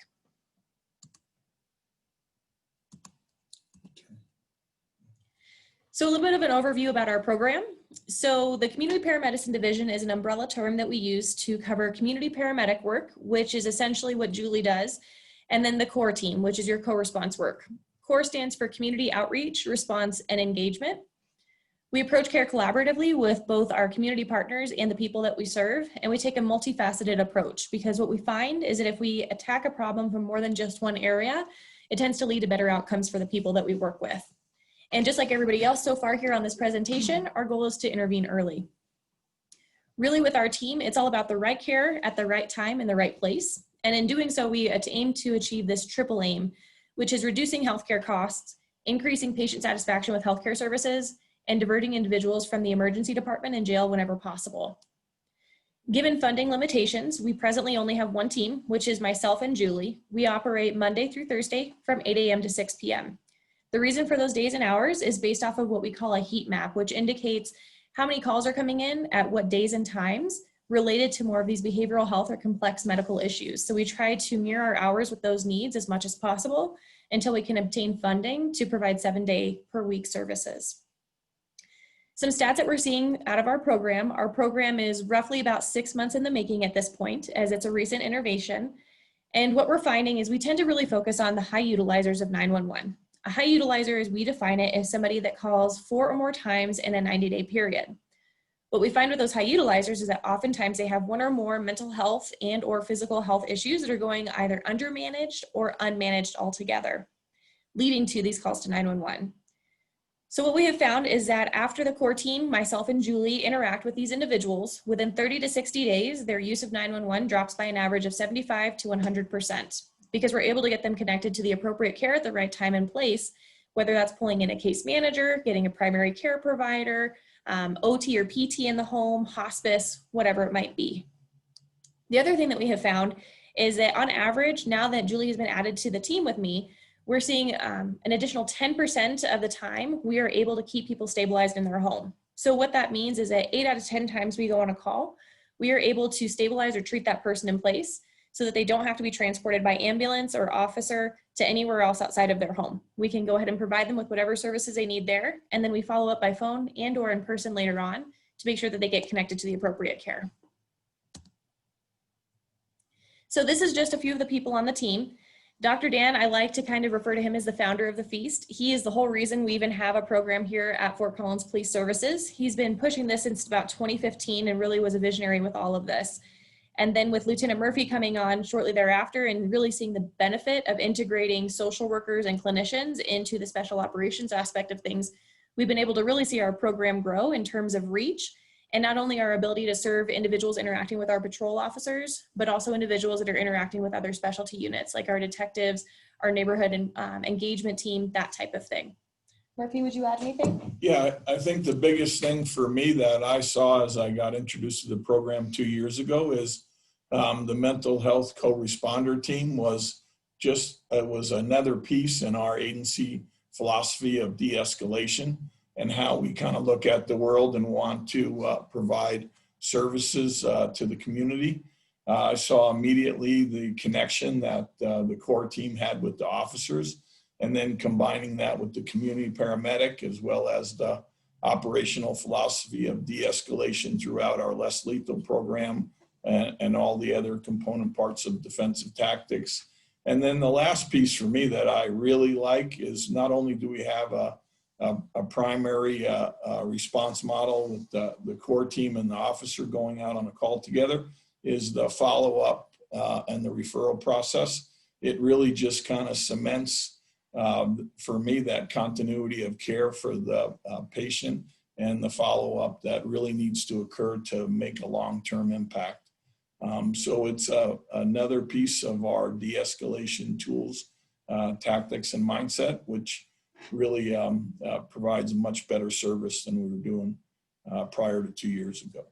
So a little bit of an overview about our program. So the Community Paramedicine Division is an umbrella term that we use to cover community paramedic work, which is essentially what Julie does, and then the CORE team, which is your co-response work. CORE stands for Community Outreach, Response, and Engagement. We approach care collaboratively with both our community partners and the people that we serve, and we take a multifaceted approach because what we find is that if we attack a problem from more than just one area, it tends to lead to better outcomes for the people that we work with. And just like everybody else so far here on this presentation, our goal is to intervene early. Really with our team, it's all about the right care at the right time in the right place. And in doing so, we aim to achieve this triple aim, which is reducing healthcare costs, increasing patient satisfaction with healthcare services, and diverting individuals from the emergency department and jail whenever possible. Given funding limitations, we presently only have one team, which is myself and Julie. We operate Monday through Thursday from 8 a.m. to 6 p.m. The reason for those days and hours is based off of what we call a heat map, which indicates how many calls are coming in at what days and times related to more of these behavioral health or complex medical issues. So we try to mirror our hours with those needs as much as possible until we can obtain funding to provide 7-day per week services. Some stats that we're seeing out of our program is roughly about 6 months in the making at this point, as it's a recent innovation. And what we're finding is we tend to really focus on the high utilizers of 911. A high utilizer, as we define it, is somebody that calls 4 or more times in a 90-day period. What we find with those high utilizers is that oftentimes they have 1 or more mental health and or physical health issues that are going either undermanaged or unmanaged altogether, leading to these calls to 911. So what we have found is that after the CORE team, myself and Julie, interact with these individuals, within 30 to 60 days, their use of 911 drops by an average of 75 to 100%. Because we're able to get them connected to the appropriate care at the right time and place, whether that's pulling in a case manager, getting a primary care provider, OT or PT in the home, hospice, whatever it might be. The other thing that we have found is that on average, now that Julie has been added to the team with me, we're seeing an additional 10% of the time we are able to keep people stabilized in their home. So what that means is that 8 out of 10 times we go on a call, we are able to stabilize or treat that person in place so that they don't have to be transported by ambulance or officer to anywhere else outside of their home. We can go ahead and provide them with whatever services they need there, and then we follow up by phone and or in person later on to make sure that they get connected to the appropriate care. So this is just a few of the people on the team. Dr. Dan, I like to kind of refer to him as the founder of the feast. He is the whole reason we even have a program here at Fort Collins Police Services. He's been pushing this since about 2015 and really was a visionary with all of this. And then with Lieutenant Murphy coming on shortly thereafter and really seeing the benefit of integrating social workers and clinicians into the special operations aspect of things, we've been able to really see our program grow in terms of reach and not only our ability to serve individuals interacting with our patrol officers, but also individuals that are interacting with other specialty units like our detectives, our neighborhood and engagement team, that type of thing. Murphy, would you add anything? Yeah, I think the biggest thing for me that I saw as I got introduced to the program 2 years ago is the mental health co-responder team was another piece in our agency philosophy of de-escalation and how we kind of look at the world and want to provide services to the community. I saw immediately the connection that the CORE team had with the officers, and then combining that with the community paramedic as well as the operational philosophy of de-escalation throughout our less lethal program and all the other component parts of defensive tactics. And then the last piece for me that I really like is not only do we have a primary response model with the CORE team and the officer going out on a call together, is the follow-up and the referral process. It really just kind of cements for me that continuity of care for the patient and the follow-up that really needs to occur to make a long-term impact. So it's another piece of our de-escalation tools, tactics, and mindset, which really provides a much better service than we were doing prior to 2 years ago.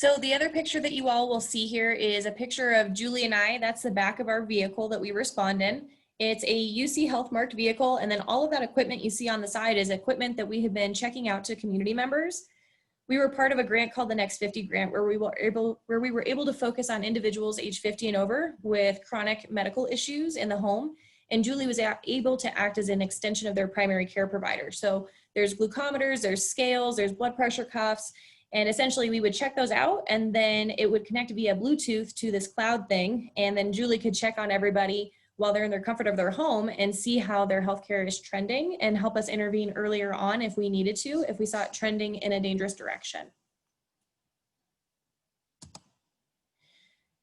So the other picture that you all will see here is a picture of Julie and I. That's the back of our vehicle that we respond in. It's a UC Health marked vehicle, and then all of that equipment you see on the side is equipment that we have been checking out to community members. We were part of a grant called the Next 50 grant, where we were able to focus on individuals age 50 and over with chronic medical issues in the home. And Julie was able to act as an extension of their primary care provider. So there's glucometers, there's scales, there's blood pressure cuffs, and essentially we would check those out, and then it would connect via Bluetooth to this cloud thing. And then Julie could check on everybody while they're in their comfort of their home and see how their healthcare is trending and help us intervene earlier on if we needed to, if we saw it trending in a dangerous direction.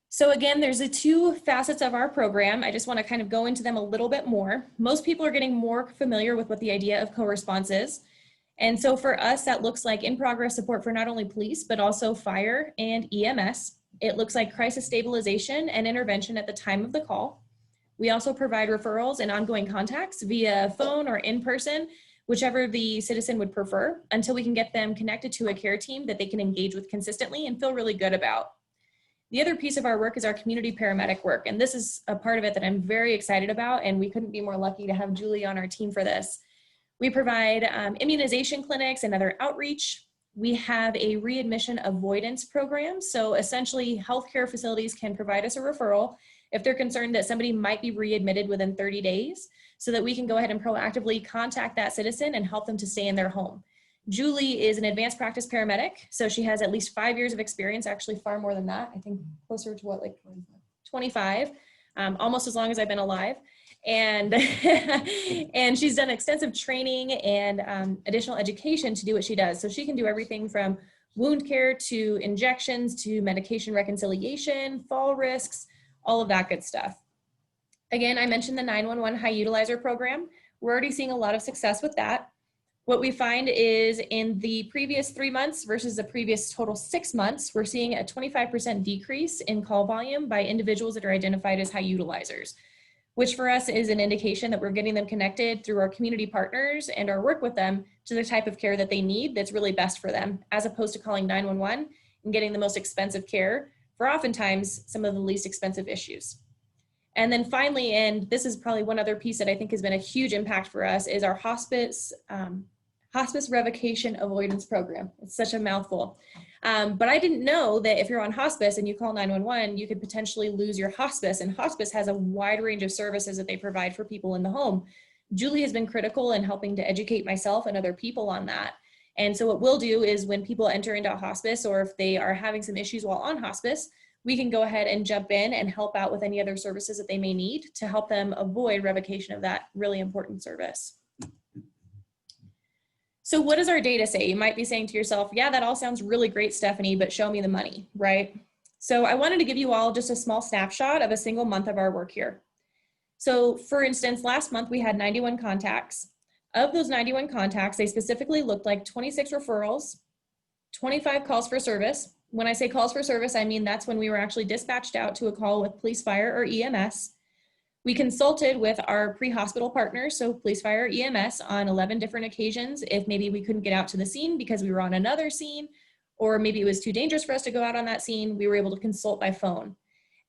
So again, there's the two facets of our program. I just want to kind of go into them a little bit more. Most people are getting more familiar with what the idea of co-response is. And so for us, that looks like in-progress support for not only police, but also fire and EMS. It looks like crisis stabilization and intervention at the time of the call. We also provide referrals and ongoing contacts via phone or in person, whichever the citizen would prefer, until we can get them connected to a care team that they can engage with consistently and feel really good about. The other piece of our work is our community paramedic work, and this is a part of it that I'm very excited about, and we couldn't be more lucky to have Julie on our team for this. We provide immunization clinics and other outreach. We have a readmission avoidance program, so essentially healthcare facilities can provide us a referral if they're concerned that somebody might be readmitted within 30 days, so that we can go ahead and proactively contact that citizen and help them to stay in their home. Julie is an advanced practice paramedic, so she has at least 5 years of experience, actually far more than that. I think closer to what, like 25, almost as long as I've been alive. And, and she's done extensive training and additional education to do what she does. So she can do everything from wound care to injections to medication reconciliation, fall risks, all of that good stuff. Again, I mentioned the 911 high utilizer program. We're already seeing a lot of success with that. What we find is in the previous 3 months versus the previous total 6 months, we're seeing a 25% decrease in call volume by individuals that are identified as high utilizers, which for us is an indication that we're getting them connected through our community partners and our work with them to the type of care that they need that's really best for them, as opposed to calling 911 and getting the most expensive care for oftentimes some of the least expensive issues. And then finally, and this is probably one other piece that I think has been a huge impact for us, is our hospice revocation avoidance program. It's such a mouthful. But I didn't know that if you're on hospice and you call 911, you could potentially lose your hospice. And hospice has a wide range of services that they provide for people in the home. Julie has been critical in helping to educate myself and other people on that. And so what we'll do is when people enter into hospice, or if they are having some issues while on hospice, we can go ahead and jump in and help out with any other services that they may need to help them avoid revocation of that really important service. So what does our data say? You might be saying to yourself, yeah, that all sounds really great, Stephanie, but show me the money, right? So I wanted to give you all just a small snapshot of a single month of our work here. So for instance, last month we had 91 contacts. Of those 91 contacts, they specifically looked like 26 referrals, 25 calls for service. When I say calls for service, I mean that's when we were actually dispatched out to a call with police, fire, or EMS. We consulted with our pre-hospital partners, so police, fire, EMS, on 11 different occasions if maybe we couldn't get out to the scene because we were on another scene, or maybe it was too dangerous for us to go out on that scene. We were able to consult by phone.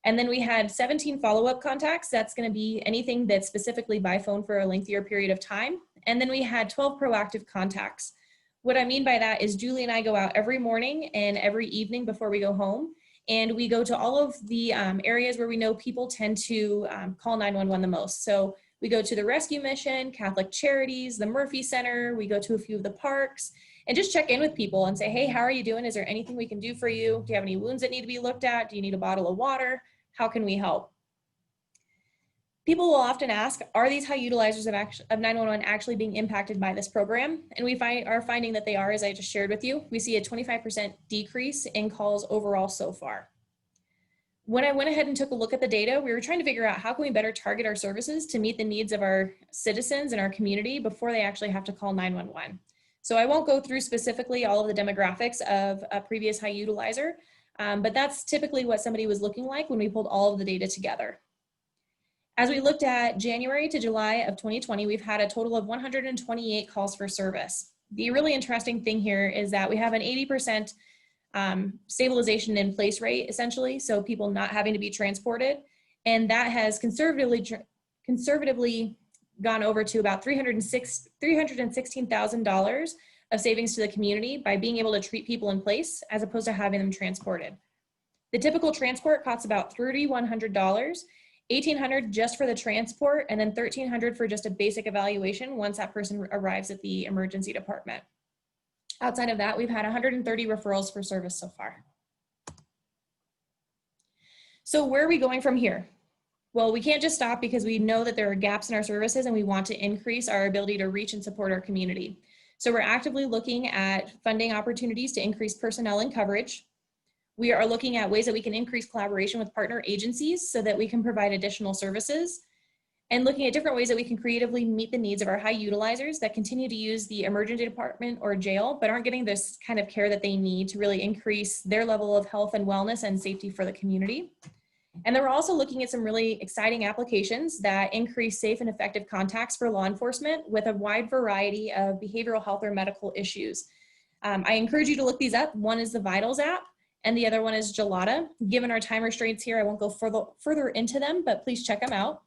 And then we had 17 follow-up contacts. That's going to be anything that's specifically by phone for a lengthier period of time. And then we had 12 proactive contacts. What I mean by that is Julie and I go out every morning and every evening before we go home, and we go to all of the areas where we know people tend to call 911 the most. So we go to the Rescue Mission, Catholic Charities, the Murphy Center. We go to a few of the parks and just check in with people and say, hey, how are you doing? Is there anything we can do for you? Do you have any wounds that need to be looked at? Do you need a bottle of water? How can we help? People will often ask, are these high utilizers of 911 actually being impacted by this program? And we are finding that they are, as I just shared with you. We see a 25% decrease in calls overall so far. When I went ahead and took a look at the data, we were trying to figure out how can we better target our services to meet the needs of our citizens and our community before they actually have to call 911. So I won't go through specifically all of the demographics of a previous high utilizer, but that's typically what somebody was looking like when we pulled all of the data together. As we looked at January to July of 2020, we've had a total of 128 calls for service. The really interesting thing here is that we have an 80% stabilization in place rate, essentially, so people not having to be transported. And that has conservatively gone over to about $316,000 of savings to the community by being able to treat people in place as opposed to having them transported. The typical transport costs about $3,100, $1,800 just for the transport, and then $1,300 for just a basic evaluation once that person arrives at the emergency department. Outside of that, we've had 130 referrals for service so far. So where are we going from here? Well, we can't just stop because we know that there are gaps in our services and we want to increase our ability to reach and support our community. So we're actively looking at funding opportunities to increase personnel and coverage. We are looking at ways that we can increase collaboration with partner agencies so that we can provide additional services, and looking at different ways that we can creatively meet the needs of our high utilizers that continue to use the emergency department or jail, but aren't getting this kind of care that they need to really increase their level of health and wellness and safety for the community. And then we're also looking at some really exciting applications that increase safe and effective contacts for law enforcement with a wide variety of behavioral health or medical issues. I encourage you to look these up. One is the Vitals app, and the other one is Gelada. Given our time restraints here, I won't go further into them, but please check them out.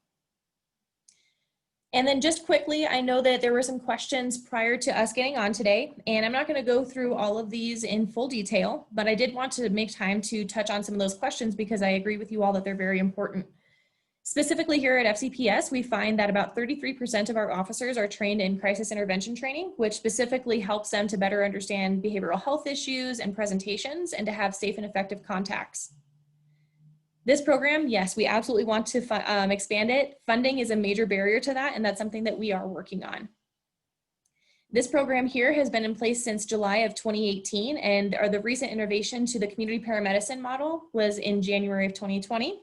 And then just quickly, I know that there were some questions prior to us getting on today, and I'm not going to go through all of these in full detail, but I did want to make time to touch on some of those questions because I agree with you all that they're very important. Specifically here at FCPS, we find that about 33% of our officers are trained in crisis intervention training, which specifically helps them to better understand behavioral health issues and presentations and to have safe and effective contacts. This program, yes, we absolutely want to expand it. Funding is a major barrier to that, and that's something that we are working on. This program here has been in place since July of 2018, and the recent innovation to the community paramedicine model was in January of 2020.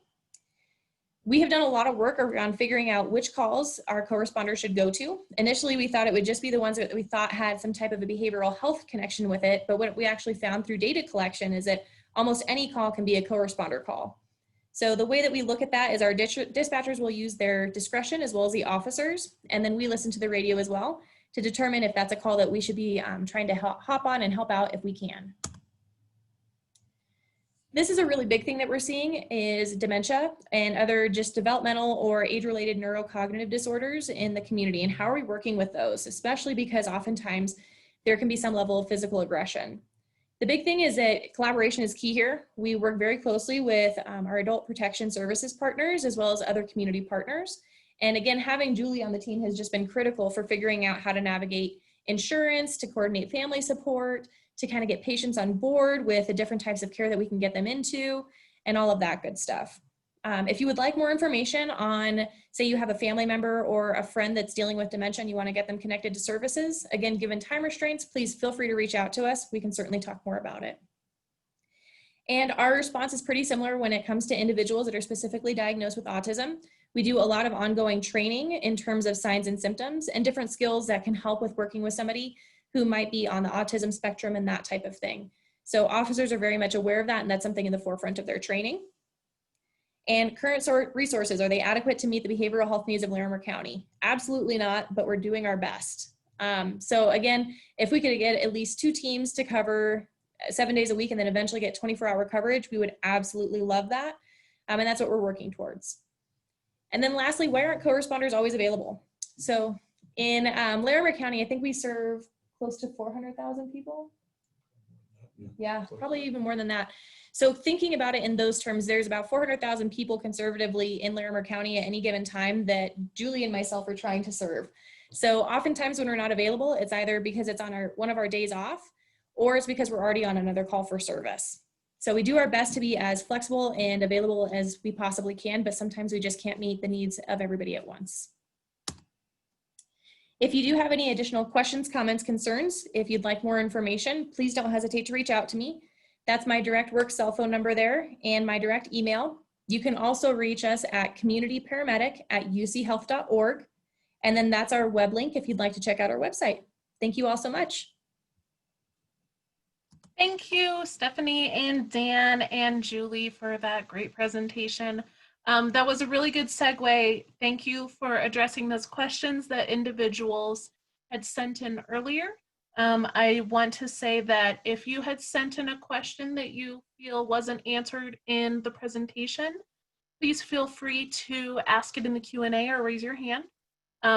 We have done a lot of work around figuring out which calls our co-responders should go to. Initially, we thought it would just be the ones that we thought had some type of a behavioral health connection with it, but what we actually found through data collection is that almost any call can be a co-responder call. So the way that we look at that is our dispatchers will use their discretion as well as the officers, and then we listen to the radio as well to determine if that's a call that we should be trying to hop on and help out if we can. This is a really big thing that we're seeing is dementia and other just developmental or age-related neurocognitive disorders in the community, and how are we working with those, especially because oftentimes there can be some level of physical aggression. The big thing is that collaboration is key here. We work very closely with our adult protection services partners as well as other community partners. And again, having Julie on the team has just been critical for figuring out how to navigate insurance, to coordinate family support, to kind of get patients on board with the different types of care that we can get them into, and all of that good stuff. If you would like more information on, say you have a family member or a friend that's dealing with dementia and you want to get them connected to services, again, given time restraints, please feel free to reach out to us. We can certainly talk more about it. And our response is pretty similar when it comes to individuals that are specifically diagnosed with autism. We do a lot of ongoing training in terms of signs and symptoms and different skills that can help with working with somebody who might be on the autism spectrum and that type of thing. So officers are very much aware of that, and that's something in the forefront of their training. And current resources, are they adequate to meet the behavioral health needs of Larimer County? Absolutely not, but we're doing our best. So again, if we could get at least 2 teams to cover 7 days a week and then eventually get 24-hour coverage, we would absolutely love that. And that's what we're working towards. And then lastly, why aren't co-responders always available? So in Larimer County, I think we serve close to 400,000 people. Yeah, probably even more than that. So thinking about it in those terms, there's about 400,000 people conservatively in Larimer County at any given time that Julie and myself are trying to serve. So oftentimes when we're not available, it's either because it's on one of our days off, or it's because we're already on another call for service. So we do our best to be as flexible and available as we possibly can, but sometimes we just can't meet the needs of everybody at once. If you do have any additional questions, comments, concerns, if you'd like more information, please don't hesitate to reach out to me. That's my direct work cell phone number there and my direct email. You can also reach us at communityparamedic@uchealth.org. And then that's our web link if you'd like to check out our website. Thank you all so much. Thank you, Stephanie and Dan and Julie, for that great presentation. That was a really good segue. Thank you for addressing those questions that individuals had sent in earlier. I want to say that if you had sent in a question that you feel wasn't answered in the presentation, please feel free to ask it in the Q&A or raise your hand,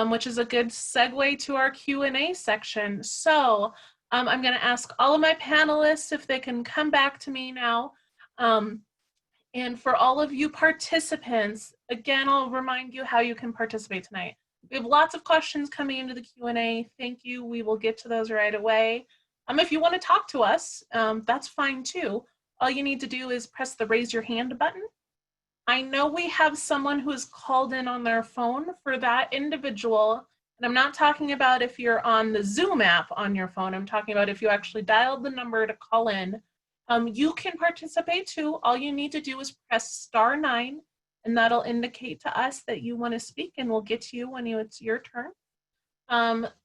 which is a good segue to our Q&A section. So I'm going to ask all of my panelists if they can come back to me now. And for all of you participants, again, I'll remind you how you can participate tonight. We have lots of questions coming into the Q&A. Thank you. We will get to those right away. If you want to talk to us, that's fine too. All you need to do is press the raise your hand button. I know we have someone who is called in on their phone. For that individual, and I'm not talking about if you're on the Zoom app on your phone, I'm talking about if you actually dialed the number to call in. You can participate too. All you need to do is press *9, and that'll indicate to us that you want to speak, and we'll get to you when it's your turn.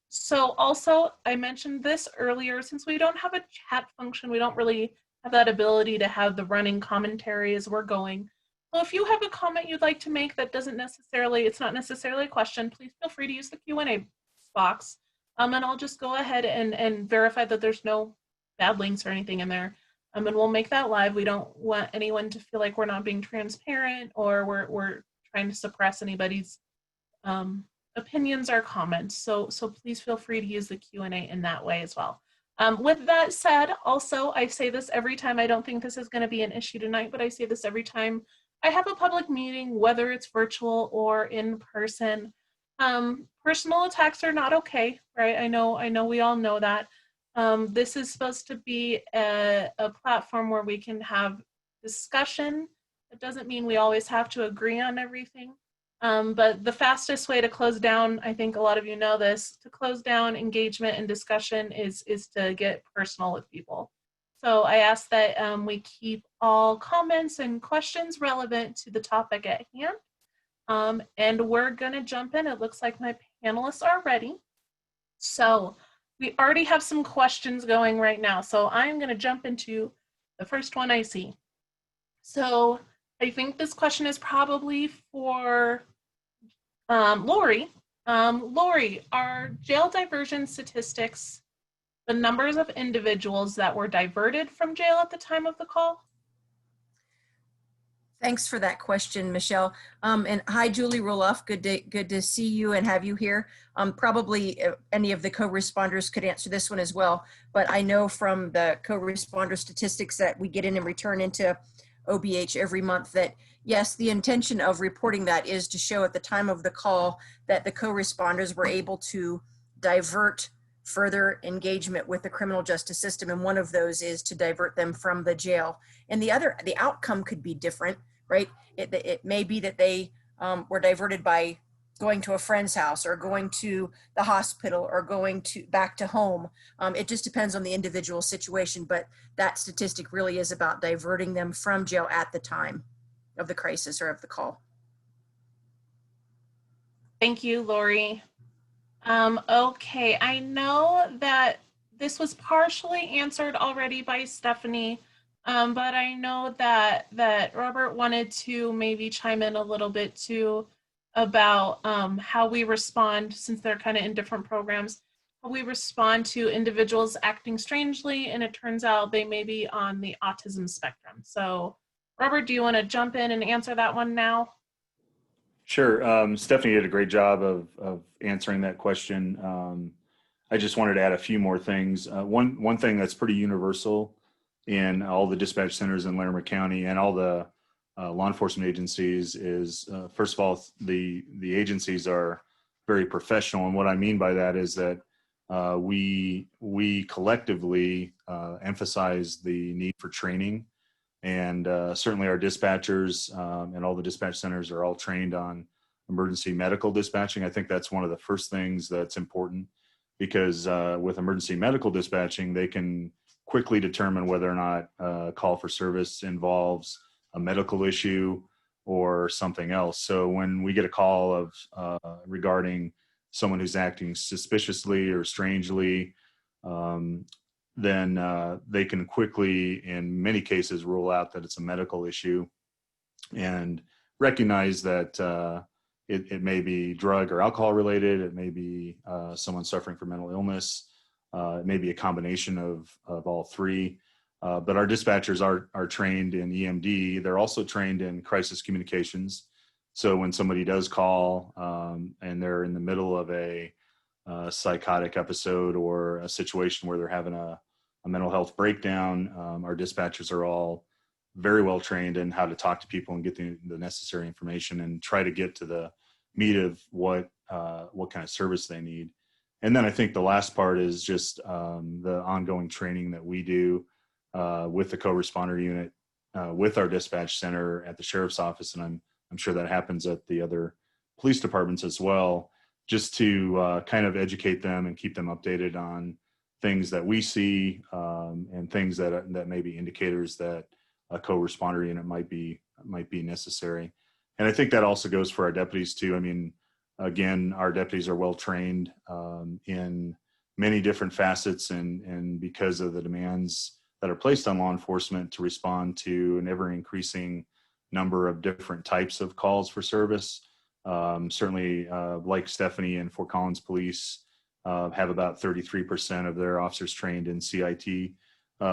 So also, I mentioned this earlier, since we don't have a chat function, we don't really have that ability to have the running commentary as we're going. So if you have a comment you'd like to make that it's not necessarily a question, please feel free to use the Q&A box. And I'll just go ahead and verify that there's no bad links or anything in there. And we'll make that live. We don't want anyone to feel like we're not being transparent or we're trying to suppress anybody's opinions or comments. So please feel free to use the Q&A in that way as well. With that said, also, I say this every time. I don't think this is going to be an issue tonight, but I say this every time I have a public meeting, whether it's virtual or in person. Personal attacks are not okay, right? I know we all know that. This is supposed to be a platform where we can have discussion. It doesn't mean we always have to agree on everything. But the fastest way to close down, I think a lot of you know this, to close down engagement and discussion is to get personal with people. So I ask that we keep all comments and questions relevant to the topic at hand. And we're gonna jump in. It looks like my panelists are ready. So we already have some questions going right now. So I'm gonna jump into the first one I see. So I think this question is probably for Lori. Lori, are jail diversion statistics the numbers of individuals that were diverted from jail at the time of the call? Thanks for that question, Michelle. And hi, Julie Roloff. Good to see you and have you here. Probably any of the co-responders could answer this one as well. But I know from the co-responder statistics that we get in and return into OBH every month that, yes, the intention of reporting that is to show at the time of the call that the co-responders were able to divert further engagement with the criminal justice system. And one of those is to divert them from the jail. And the outcome could be different, right? It may be that they were diverted by going to a friend's house or going to the hospital or going back to home. It just depends on the individual situation, but that statistic really is about diverting them from jail at the time of the crisis or of the call. Thank you, Lori. Okay, I know that this was partially answered already by Stephanie, but I know that Robert wanted to maybe chime in a little bit too about how we respond, since they're kind of in different programs, how we respond to individuals acting strangely, and it turns out they may be on the autism spectrum. So Robert, do you want to jump in and answer that one now? Sure. Stephanie did a great job of answering that question. I just wanted to add a few more things. One thing that's pretty universal in all the dispatch centers in Larimer County and all the law enforcement agencies is, first of all, the agencies are very professional. And what I mean by that is that we collectively emphasize the need for training. And certainly our dispatchers and all the dispatch centers are all trained on emergency medical dispatching. I think that's one of the first things that's important, because with emergency medical dispatching, they can quickly determine whether or not a call for service involves a medical issue or something else. So when we get a call of regarding someone who's acting suspiciously or strangely, then they can quickly, in many cases, rule out that it's a medical issue and recognize that it may be drug or alcohol related. It may be someone suffering from mental illness. maybe a combination of all three. But our dispatchers are trained in EMD. They're also trained in crisis communications. So when somebody does call and they're in the middle of a psychotic episode or a situation where they're having a mental health breakdown, our dispatchers are all very well trained in how to talk to people and get the necessary information and try to get to the meat of what kind of service they need. And then I think the last part is just the ongoing training that we do with the co-responder unit, with our dispatch center at the sheriff's office, and I'm sure that happens at the other police departments as well, just to kind of educate them and keep them updated on things that we see and things that may be indicators that a co-responder unit might be necessary. And I think that also goes for our deputies too. I mean, again, our deputies are well trained in many different facets, and because of the demands that are placed on law enforcement to respond to an ever increasing number of different types of calls for service. Certainly, like Stephanie and Fort Collins Police have about 33% of their officers trained in CIT.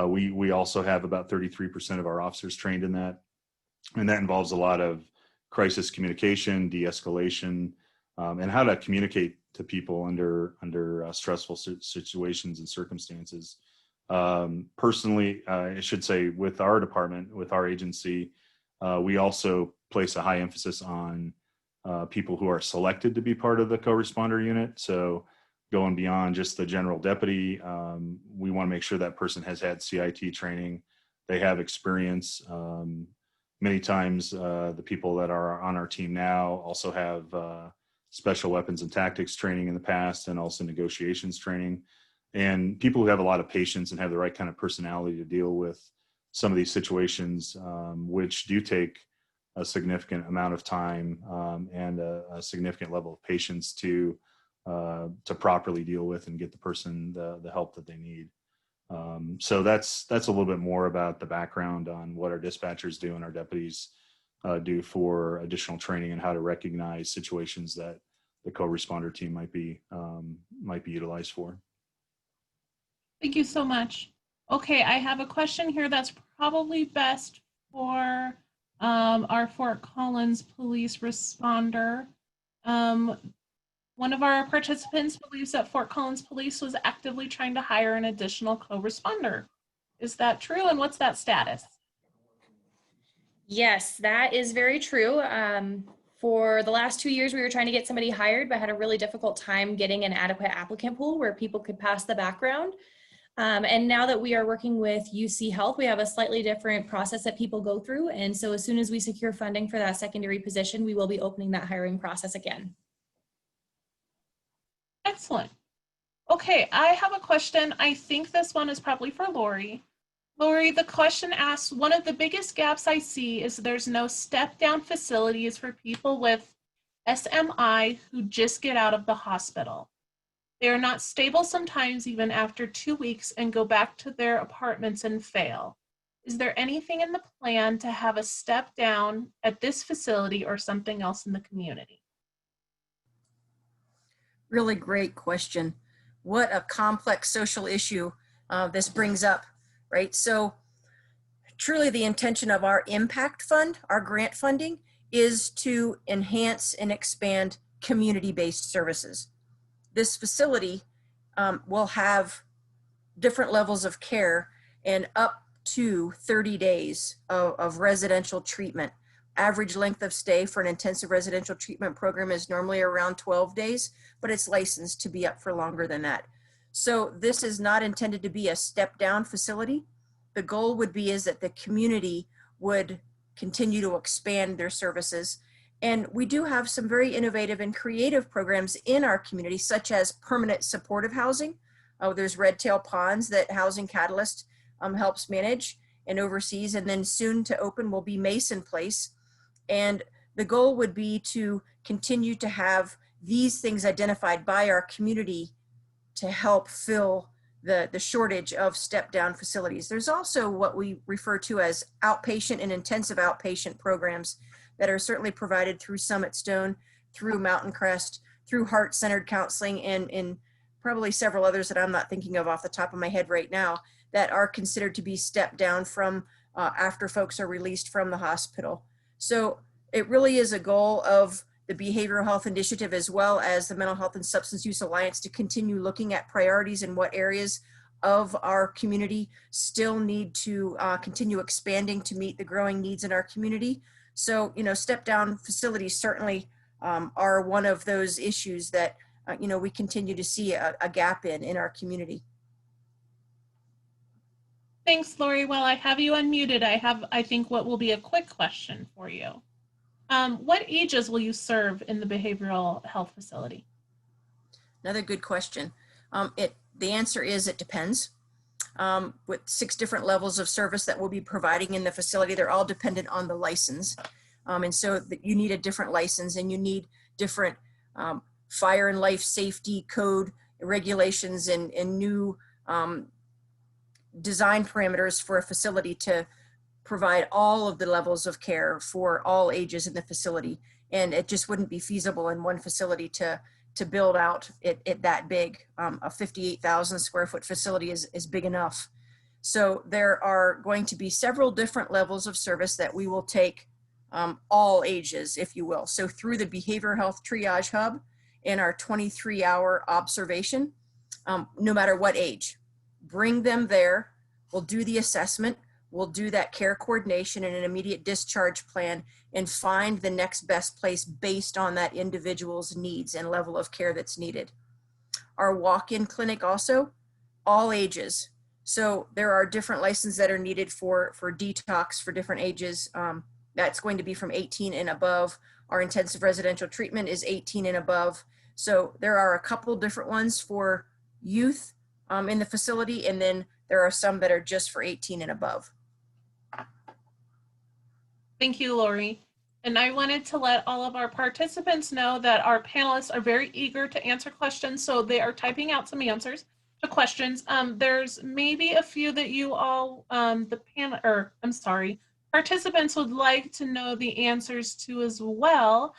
We also have about 33% of our officers trained in that. And that involves a lot of crisis communication, de-escalation, and how to communicate to people under stressful situations and circumstances. Personally, I should say with our department, with our agency, we also place a high emphasis on people who are selected to be part of the co-responder unit. So going beyond just the general deputy, we want to make sure that person has had CIT training. They have experience. Many times the people that are on our team now also have special weapons and tactics training in the past, and also negotiations training. And people who have a lot of patience and have the right kind of personality to deal with some of these situations, which do take a significant amount of time and a significant level of patience to properly deal with and get the person the help that they need. So that's a little bit more about the background on what our dispatchers do and our deputies do for additional training and how to recognize situations that the co-responder team might be utilized for. Thank you so much. Okay, I have a question here that's probably best for our Fort Collins police responder. One of our participants believes that Fort Collins Police was actively trying to hire an additional co-responder. Is that true, and what's that status? Yes, that is very true. For the last 2 years, we were trying to get somebody hired, but had a really difficult time getting an adequate applicant pool where people could pass the background. And now that we are working with UC Health, we have a slightly different process that people go through. And so as soon as we secure funding for that secondary position, we will be opening that hiring process again. Excellent. Okay, I have a question. I think this one is probably for Lori. Lori, the question asks, one of the biggest gaps I see is there's no step-down facilities for people with SMI who just get out of the hospital. They are not stable sometimes even after 2 weeks and go back to their apartments and fail. Is there anything in the plan to have a step down at this facility or something else in the community? Really great question. What a complex social issue this brings up, right? So truly the intention of our impact fund, our grant funding, is to enhance and expand community-based services. This facility will have different levels of care and up to 30 days of residential treatment. Average length of stay for an intensive residential treatment program is normally around 12 days, but it's licensed to be up for longer than that. So this is not intended to be a step-down facility. The goal would be is that the community would continue to expand their services. And we do have some very innovative and creative programs in our community, such as permanent supportive housing. There's Red Tail Ponds that Housing Catalyst helps manage and oversees, and then soon to open will be Mason Place. And the goal would be to continue to have these things identified by our community to help fill the shortage of step-down facilities. There's also what we refer to as outpatient and intensive outpatient programs that are certainly provided through Summit Stone, through Mountain Crest, through heart-centered counseling, and in probably several others that I'm not thinking of off the top of my head right now that are considered to be stepped down from after folks are released from the hospital. So it really is a goal of the Behavioral Health Initiative as well as the Mental Health and Substance Use Alliance to continue looking at priorities and what areas of our community still need to continue expanding to meet the growing needs in our community. So, step down facilities certainly are one of those issues that, we continue to see a gap in our community. Thanks, Lori. While I have you unmuted, I think what will be a quick question for you. What ages will you serve in the behavioral health facility? Another good question. The answer is it depends. With 6 different levels of service that we'll be providing in the facility, they're all dependent on the license. And so you need a different license and you need different fire and life safety code regulations and new design parameters for a facility to provide all of the levels of care for all ages in the facility. And it just wouldn't be feasible in one facility to build out it that big. A 58,000 square foot facility is big enough. So there are going to be several different levels of service that we will take all ages, if you will. So through the Behavioral Health Triage Hub and our 23-hour observation, no matter what age, bring them there. We'll do the assessment. We'll do that care coordination and an immediate discharge plan and find the next best place based on that individual's needs and level of care that's needed. Our walk-in clinic also, all ages. So there are different licenses that are needed for detox for different ages. That's going to be from 18 and above. Our intensive residential treatment is 18 and above. So there are a couple different ones for youth in the facility, and then there are some that are just for 18 and above. Thank you, Lori. And I wanted to let all of our participants know that our panelists are very eager to answer questions, so they are typing out some answers to questions. There's maybe a few that you all, participants would like to know the answers to as well.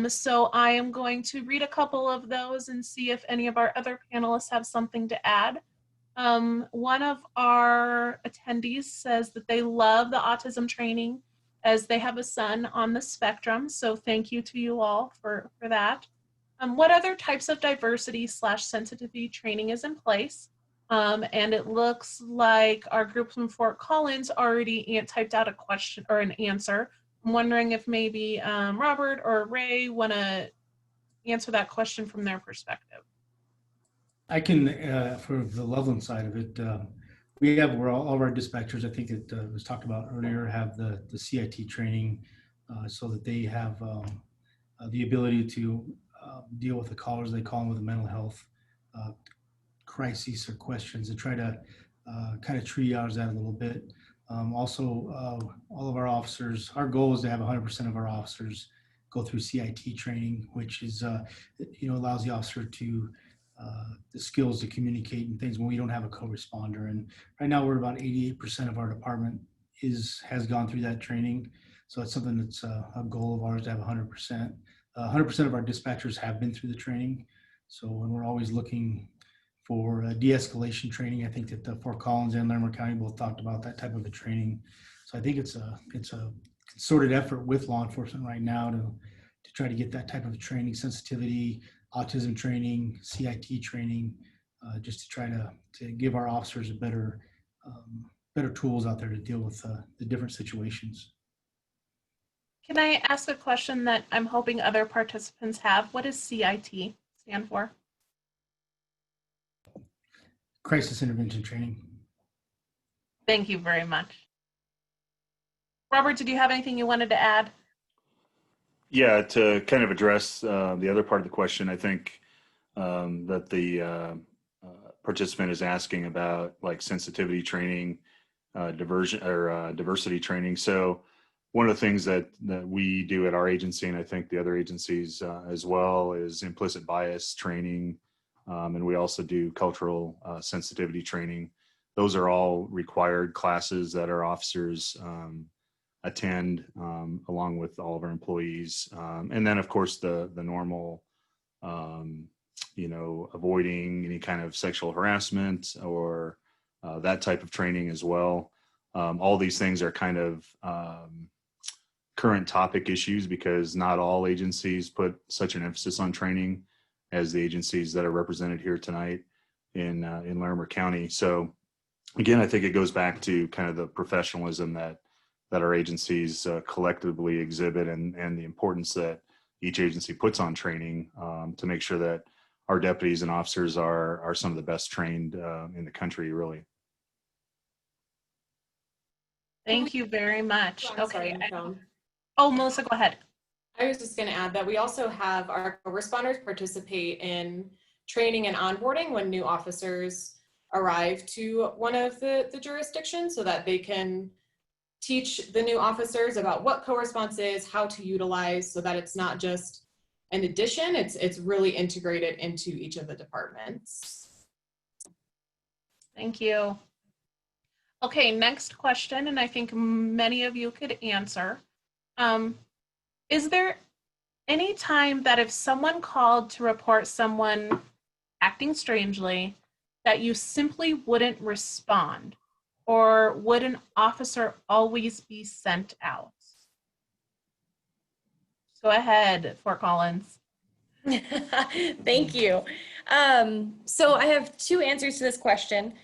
So I am going to read a couple of those and see if any of our other panelists have something to add. One of our attendees says that they love the autism training as they have a son on the spectrum. So thank you to you all for that. What other types of diversity/sensitivity training is in place? And it looks like our group from Fort Collins already typed out a question or an answer. I'm wondering if maybe Robert or Ray want to answer that question from their perspective. I can, for the Loveland side of it, we have where all of our dispatchers, I think it was talked about earlier, have the CIT training so that they have the ability to deal with the callers. They call them with a mental health crises or questions and try to kind of triage that a little bit. Also, all of our officers, our goal is to have 100% of our officers go through CIT training, which is, allows the officer to the skills to communicate and things when we don't have a co-responder. And right now we're about 88% of our department has gone through that training. So it's something that's a goal of ours to have 100%. 100% of our dispatchers have been through the training. So when we're always looking for de-escalation training, I think that the Fort Collins and Larimer County both talked about that type of a training. So I think it's a concerted effort with law enforcement right now to try to get that type of training, sensitivity, autism training, CIT training, just to try to give our officers a better tools out there to deal with the different situations. Can I ask a question that I'm hoping other participants have? What does CIT stand for? Crisis intervention training. Thank you very much. Robert, did you have anything you wanted to add? Yeah, to kind of address the other part of the question, I think that the participant is asking about like sensitivity training, diversity training. So one of the things that we do at our agency, and I think the other agencies as well, is implicit bias training. And we also do cultural sensitivity training. Those are all required classes that our officers attend along with all of our employees. And then of course the normal avoiding any kind of sexual harassment or that type of training as well. All these things are kind of current topic issues because not all agencies put such an emphasis on training as the agencies that are represented here tonight in Larimer County. So again, I think it goes back to kind of the professionalism that our agencies collectively exhibit and the importance that each agency puts on training to make sure that our deputies and officers are some of the best trained in the country, really. Thank you very much. Oh, I'm sorry, Okay. Michelle. Oh, Melissa, go ahead. I was just going to add that we also have our co-responders participate in training and onboarding when new officers arrive to one of the jurisdictions so that they can teach the new officers about what co-response is, how to utilize, so that it's not just an addition, it's really integrated into each of the departments. Thank you. Okay, next question, and I think many of you could answer. Is there any time that if someone called to report someone acting strangely, that you simply wouldn't respond? Or would an officer always be sent out? Go ahead, Fort Collins. Thank you. So I have two answers to this question,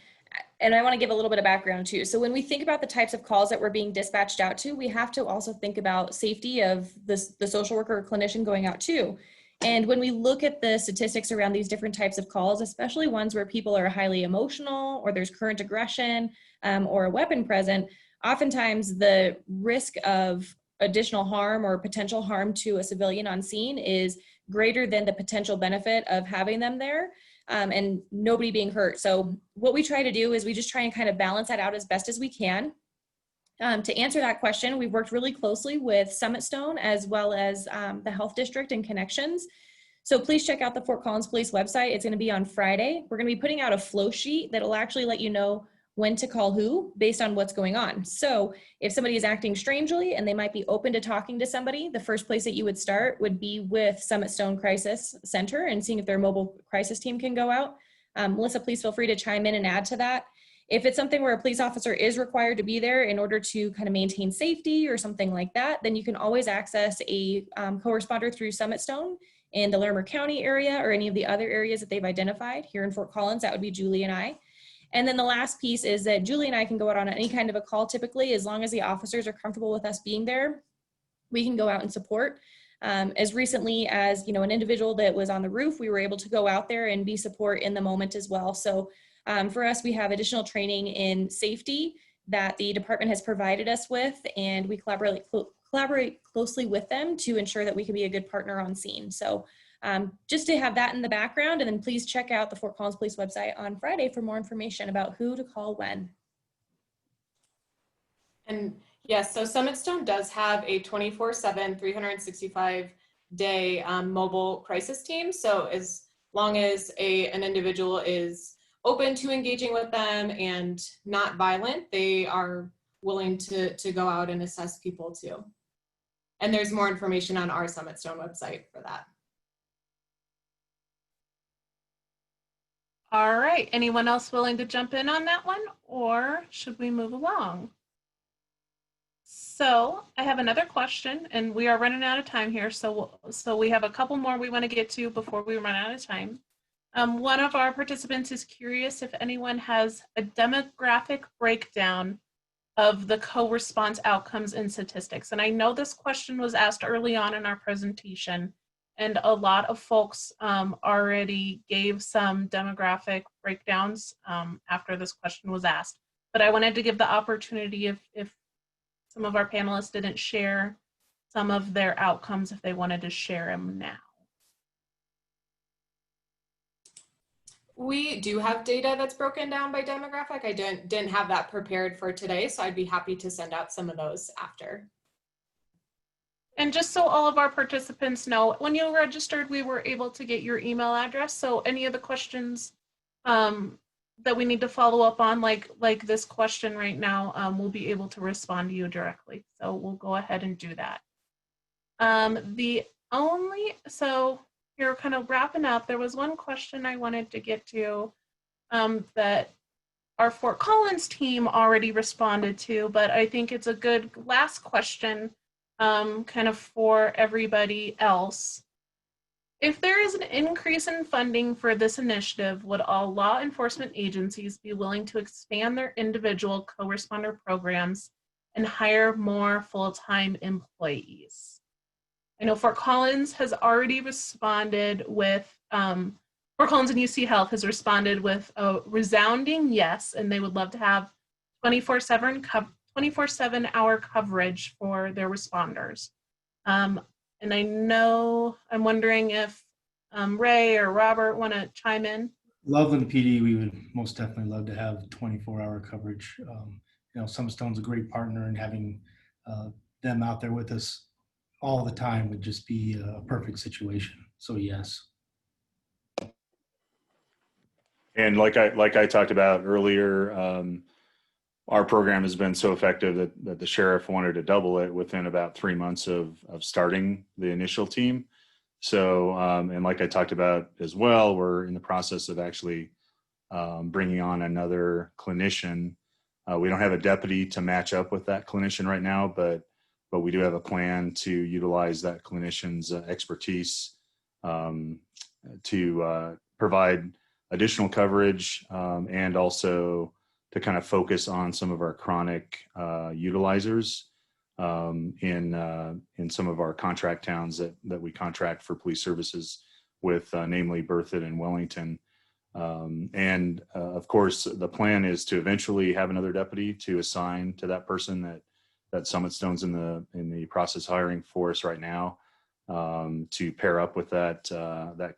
and I want to give a little bit of background too. So when we think about the types of calls that we're being dispatched out to, we have to also think about safety of the social worker or clinician going out too. And when we look at the statistics around these different types of calls, especially ones where people are highly emotional or there's current aggression or a weapon present, oftentimes the risk of additional harm or potential harm to a civilian on scene is greater than the potential benefit of having them there and nobody being hurt. So what we try to do is we just try and kind of balance that out as best as we can. To answer that question, we've worked really closely with Summit Stone as well as the Health District and Connections. So please check out the Fort Collins Police website. It's going to be on Friday. We're going to be putting out a flow sheet that'll actually let you know when to call who based on what's going on. So if somebody is acting strangely and they might be open to talking to somebody, the first place that you would start would be with Summit Stone Crisis Center and seeing if their mobile crisis team can go out. Melissa, please feel free to chime in and add to that. If it's something where a police officer is required to be there in order to kind of maintain safety or something like that, then you can always access a co-responder through Summit Stone in the Larimer County area or any of the other areas that they've identified. Here in Fort Collins, that would be Julie and I. And then the last piece is that Julie and I can go out on any kind of a call typically, as long as the officers are comfortable with us being there, we can go out and support. As recently as, an individual that was on the roof, we were able to go out there and be support in the moment as well. So for us, we have additional training in safety that the department has provided us with, and we collaborate closely with them to ensure that we can be a good partner on scene. So just to have that in the background, and then please check out the Fort Collins Police website on Friday for more information about who to call when. And yes, so Summit Stone does have a 24/7, 365-day mobile crisis team. So as long as an individual is open to engaging with them and not violent, they are willing to go out and assess people too. And there's more information on our Summit Stone website for that. All right, anyone else willing to jump in on that one, or should we move along? So I have another question, and we are running out of time here, so we have a couple more we want to get to before we run out of time. One of our participants is curious if anyone has a demographic breakdown of the co-response outcomes and statistics. And I know this question was asked early on in our presentation, and a lot of folks already gave some demographic breakdowns after this question was asked. But I wanted to give the opportunity if some of our panelists didn't share some of their outcomes, if they wanted to share them now. We do have data that's broken down by demographic. I didn't have that prepared for today, so I'd be happy to send out some of those after. And just so all of our participants know, when you registered, we were able to get your email address. So any of the questions that we need to follow up on, like this question right now, we'll be able to respond to you directly. So we'll go ahead and do that. here kind of wrapping up, there was one question I wanted to get to that our Fort Collins team already responded to, but I think it's a good last question kind of for everybody else. If there is an increase in funding for this initiative, would all law enforcement agencies be willing to expand their individual co-responder programs and hire more full-time employees? I know Fort Collins has already responded with, Fort Collins and UC Health has responded with a resounding yes, and they would love to have 24/7 hour coverage for their responders. And I know, I'm wondering if Ray or Robert want to chime in. Loveland PD, we would most definitely love to have 24-hour coverage. Summerstone's a great partner, and having them out there with us all the time would just be a perfect situation. So yes. And like I talked about earlier, our program has been so effective that the sheriff wanted to double it within about 3 months of starting the initial team. So, and like I talked about as well, we're in the process of actually bringing on another clinician. We don't have a deputy to match up with that clinician right now, but we do have a plan to utilize that clinician's expertise to provide additional coverage and also to kind of focus on some of our chronic utilizers in some of our contract towns that we contract for police services with, namely Berthoud and Wellington. And of course, the plan is to eventually have another deputy to assign to that person that Summit Stone's in the process hiring for us right now, to pair up with that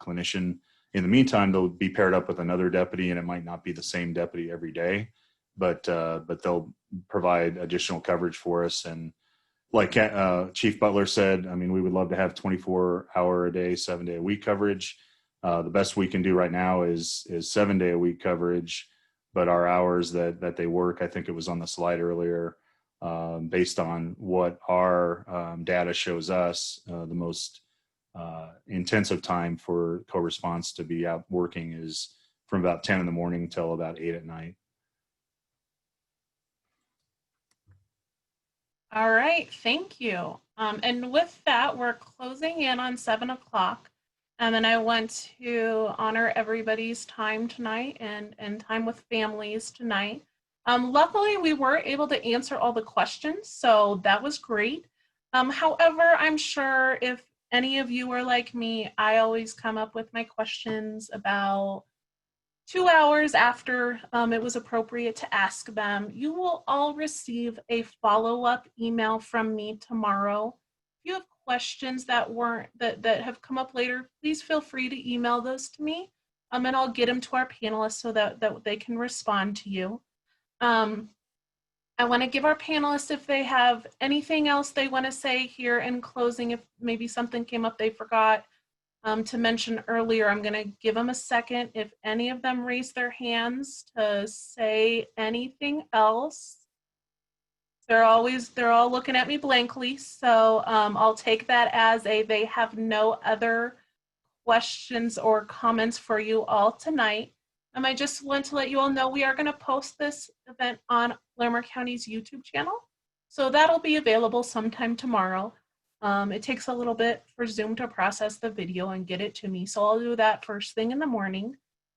clinician. In the meantime, they'll be paired up with another deputy, and it might not be the same deputy every day, but they'll provide additional coverage for us. And like Chief Butler said, I mean, we would love to have 24-hour a day, 7-day a week coverage. The best we can do right now is 7-day a week coverage, but our hours that they work, I think it was on the slide earlier, based on what our data shows us, the most intensive time for co-response to be out working is from about 10 in the morning till about 8 at night. All right, thank you. And with that, we're closing in on 7 o'clock. And I want to honor everybody's time tonight and time with families tonight. Luckily, we were able to answer all the questions, so that was great. However, I'm sure if any of you are like me, I always come up with my questions about 2 hours after it was appropriate to ask them. You will all receive a follow-up email from me tomorrow. If you have questions that have come up later, please feel free to email those to me, and I'll get them to our panelists so that they can respond to you. I want to give our panelists, if they have anything else they want to say here in closing, if maybe something came up they forgot to mention earlier, I'm going to give them a second. If any of them raise their hands to say anything else, they're all looking at me blankly. So I'll take that as they have no other questions or comments for you all tonight. I just want to let you all know we are going to post this event on Larimer County's YouTube channel. So that'll be available sometime tomorrow. It takes a little bit for Zoom to process the video and get it to me. So I'll do that first thing in the morning.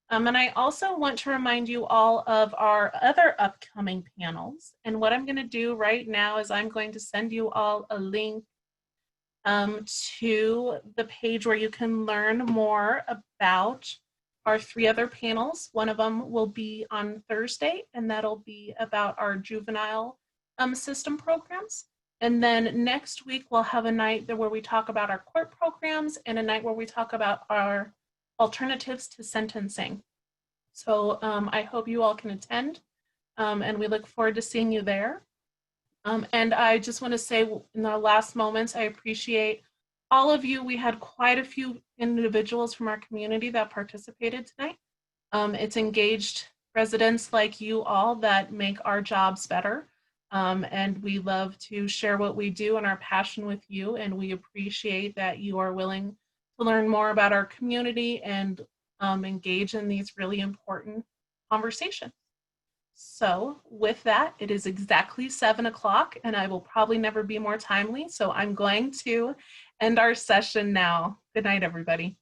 And I also want to remind you all of our other upcoming panels. And what I'm going to do right now is I'm going to send you all a link to the page where you can learn more about our 3 other panels. One of them will be on Thursday, and that'll be about our juvenile system programs. And then next week, we'll have a night where we talk about our court programs and a night where we talk about our alternatives to sentencing. So I hope you all can attend, and we look forward to seeing you there. And I just want to say in the last moments, I appreciate all of you. We had quite a few individuals from our community that participated tonight. It's engaged residents like you all that make our jobs better. And we love to share what we do and our passion with you. And we appreciate that you are willing to learn more about our community and engage in these really important conversations. So with that, it is exactly 7 o'clock and I will probably never be more timely. So I'm going to end our session now. Good night, everybody.